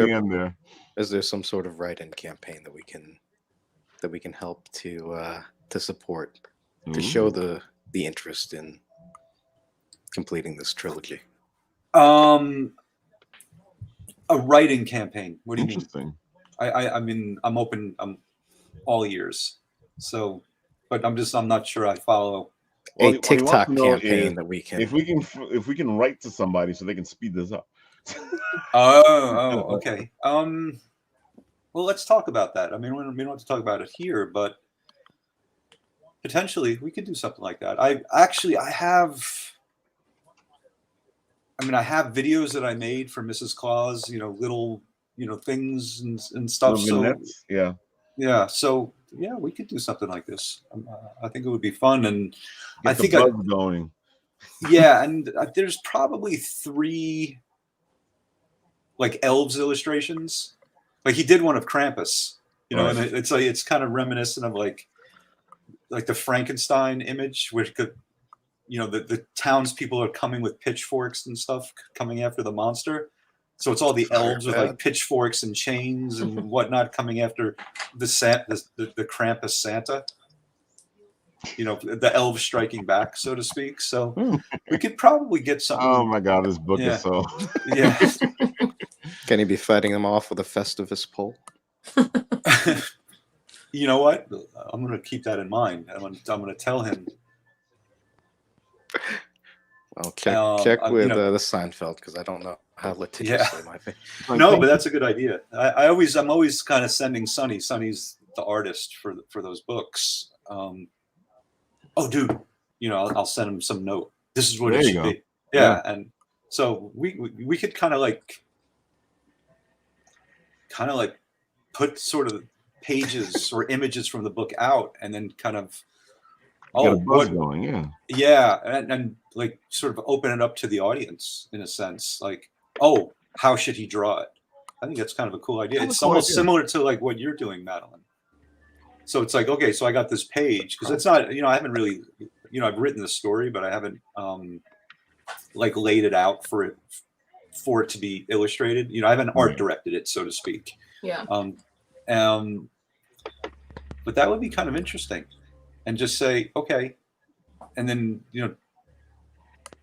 there some sort of write-in campaign that we can help to support to show the interest in completing this trilogy? A writing campaign. What do you mean? I mean, I'm open. I'm all ears. So, but I'm not sure I follow. A TikTok campaign that we can. If we can write to somebody so they can speed this up. Oh, okay. Well, let's talk about that. I mean, we don't have to talk about it here, but potentially we could do something like that. I have videos that I made for Mrs. Claus, little, things and stuff. So yeah. So yeah, we could do something like this. I think it would be fun, and I think the buzz going. Yeah, and there's probably 3 like elves illustrations. Like he did one of Krampus, and it's like it's kind of reminiscent of like the Frankenstein image, where the townspeople are coming with pitchforks and stuff, coming after the monster. So it's all the elves with like pitchforks and chains and whatnot coming after the Krampus Santa. The elves striking back, so to speak. So we could probably get something. Oh my God, this book is so. Yeah. Can he be fighting them off with a Festivus pole? You know what? I'm going to keep that in mind. I'm going to tell him. Well, check with the Seinfeld, because I don't know how litigious they might be. No, but that's a good idea. I'm always kind of sending Sonny. Sonny's the artist for those books. Oh, dude, I'll send him some note. This is what it should be. Yeah, and so we could kind of like put sort of pages or images from the book out, and then kind of get a buzz going, and like sort of open it up to the audience in a sense, like, oh, how should he draw it? I think that's kind of a cool idea. It's almost similar to like what you're doing, Madelyn. So it's like, okay, so I got this page, because it's not, I haven't really, I've written the story, but I haven't like laid it out for it to be illustrated. I haven't art directed it, so to speak. Yeah. But that would be kind of interesting, and just say, okay, and then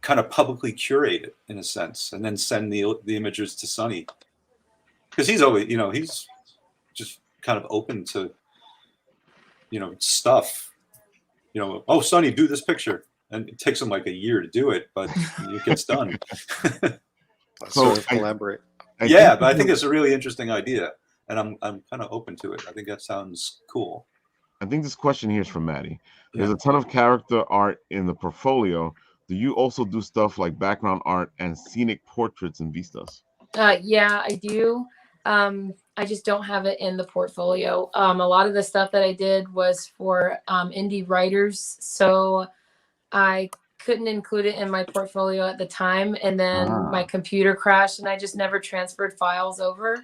kind of publicly curate it in a sense, and then send the images to Sonny, because he's always, he's just kind of open to, stuff. Oh, Sonny, do this picture, and it takes him like a year to do it, but it gets done. So collaborate. But I think it's a really interesting idea, and I'm kind of open to it. I think that sounds cool. I think this question here is from Maddie. There's a ton of character art in the portfolio. Do you also do stuff like background art and scenic portraits and vistas? Yeah, I do. I just don't have it in the portfolio. A lot of the stuff that I did was for indie writers, so I couldn't include it in my portfolio at the time, and then my computer crashed and I just never transferred files over.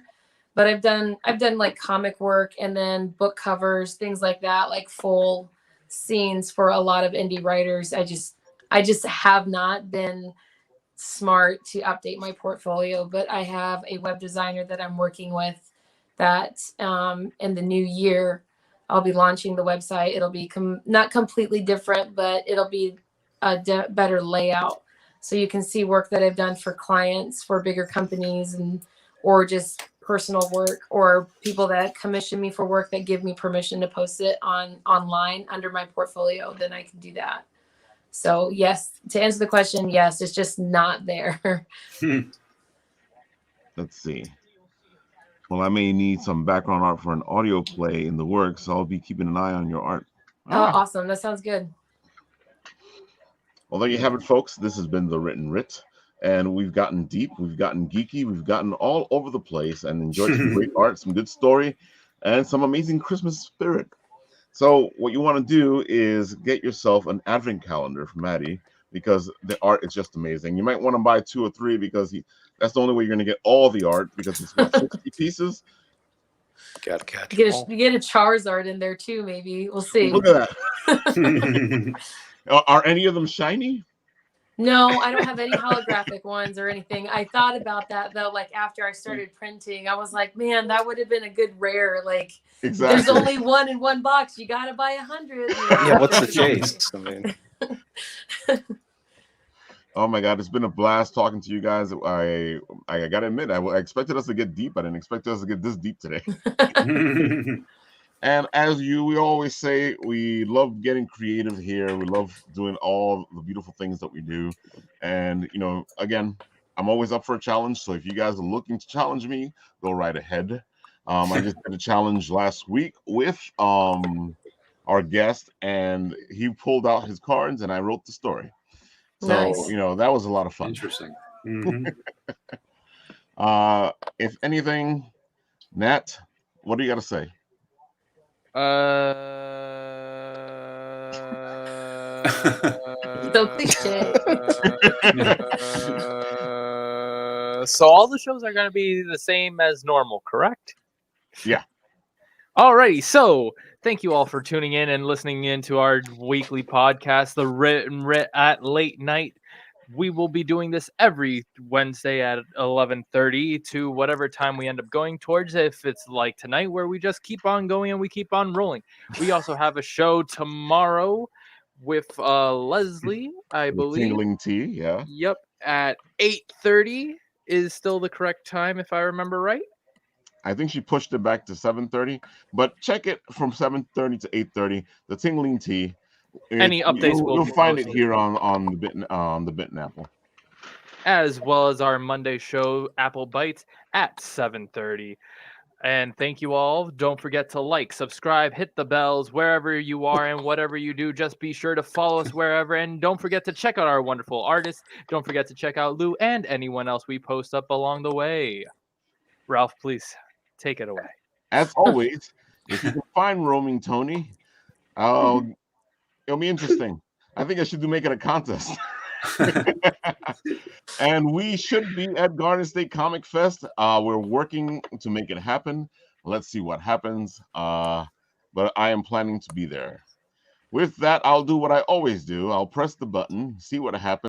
But I've done like comic work and then book covers, things like that, like full scenes for a lot of indie writers. I just have not been smart to update my portfolio, but I have a web designer that I'm working with that in the new year I'll be launching the website. It'll be not completely different, but it'll be a better layout, so you can see work that I've done for clients, for bigger companies, or just personal work, or people that commission me for work that give me permission to post it online under my portfolio. Then I can do that. So yes, to answer the question, yes, it's just not there. Let's see. Well, I may need some background art for an audio play in the works, so I'll be keeping an eye on your art. Oh, awesome. That sounds good. Well, there you have it, folks. This has been The Written Writ, and we've gotten deep, we've gotten geeky, we've gotten all over the place, and enjoyed some great art, some good story, and some amazing Christmas spirit. So what you want to do is get yourself an advent calendar from Maddie, because the art is just amazing. You might want to buy 2 or 3, because that's the only way you're going to get all the art, because it's about 60 pieces. Gotta catch you get a Charizard in there too, maybe. We'll see. Look at that. Are any of them shiny? No, I don't have any holographic ones or anything. I thought about that though. Like after I started printing, I was like, man, that would have been a good rare. Like, exactly. There's only one in one box. You got to buy 100. Yeah, what's the chase? I mean, oh my God, it's been a blast talking to you guys. I gotta admit, I expected us to get deep. I didn't expect us to get this deep today. And as we always say, we love getting creative here. We love doing all the beautiful things that we do. And, again, I'm always up for a challenge. So if you guys are looking to challenge me, go right ahead. I just did a challenge last week with our guest, and he pulled out his cards and I wrote the story. So, nice. That was a lot of fun. Interesting. If anything, Nat, what do you got to say? So cliche. So all the shows are going to be the same as normal, correct? Yeah. Alrighty, so thank you all for tuning in and listening in to our weekly podcast, The Written Writ at Late Night. We will be doing this every Wednesday at 11:30 to whatever time we end up going towards. If it's like tonight, where we just keep on going and we keep on rolling. We also have a show tomorrow with Leslie, I believe. Tingling Tea, yeah. Yep, at 8:30 is still the correct time, if I remember right. I think she pushed it back to 7:30, but check it from 7:30 to 8:30. The Tingling Tea. Any updates you'll find it here on the Bit and Apple, as well as our Monday show, Apple Bites, at 7:30. And thank you all. Don't forget to like, subscribe, hit the bells wherever you are and whatever you do. Just be sure to follow us wherever, and don't forget to check out our wonderful artists. Don't forget to check out Lou and anyone else we post up along the way. Ralph, please take it away. As always, If you can find Roaming Tony, it'll be interesting. I think I should make it a contest. And we should be at Garden State Comic Fest. We're working to make it happen. Let's see what happens. But I am planning to be there. With that, I'll do what I always do. I'll press the button, see what happens.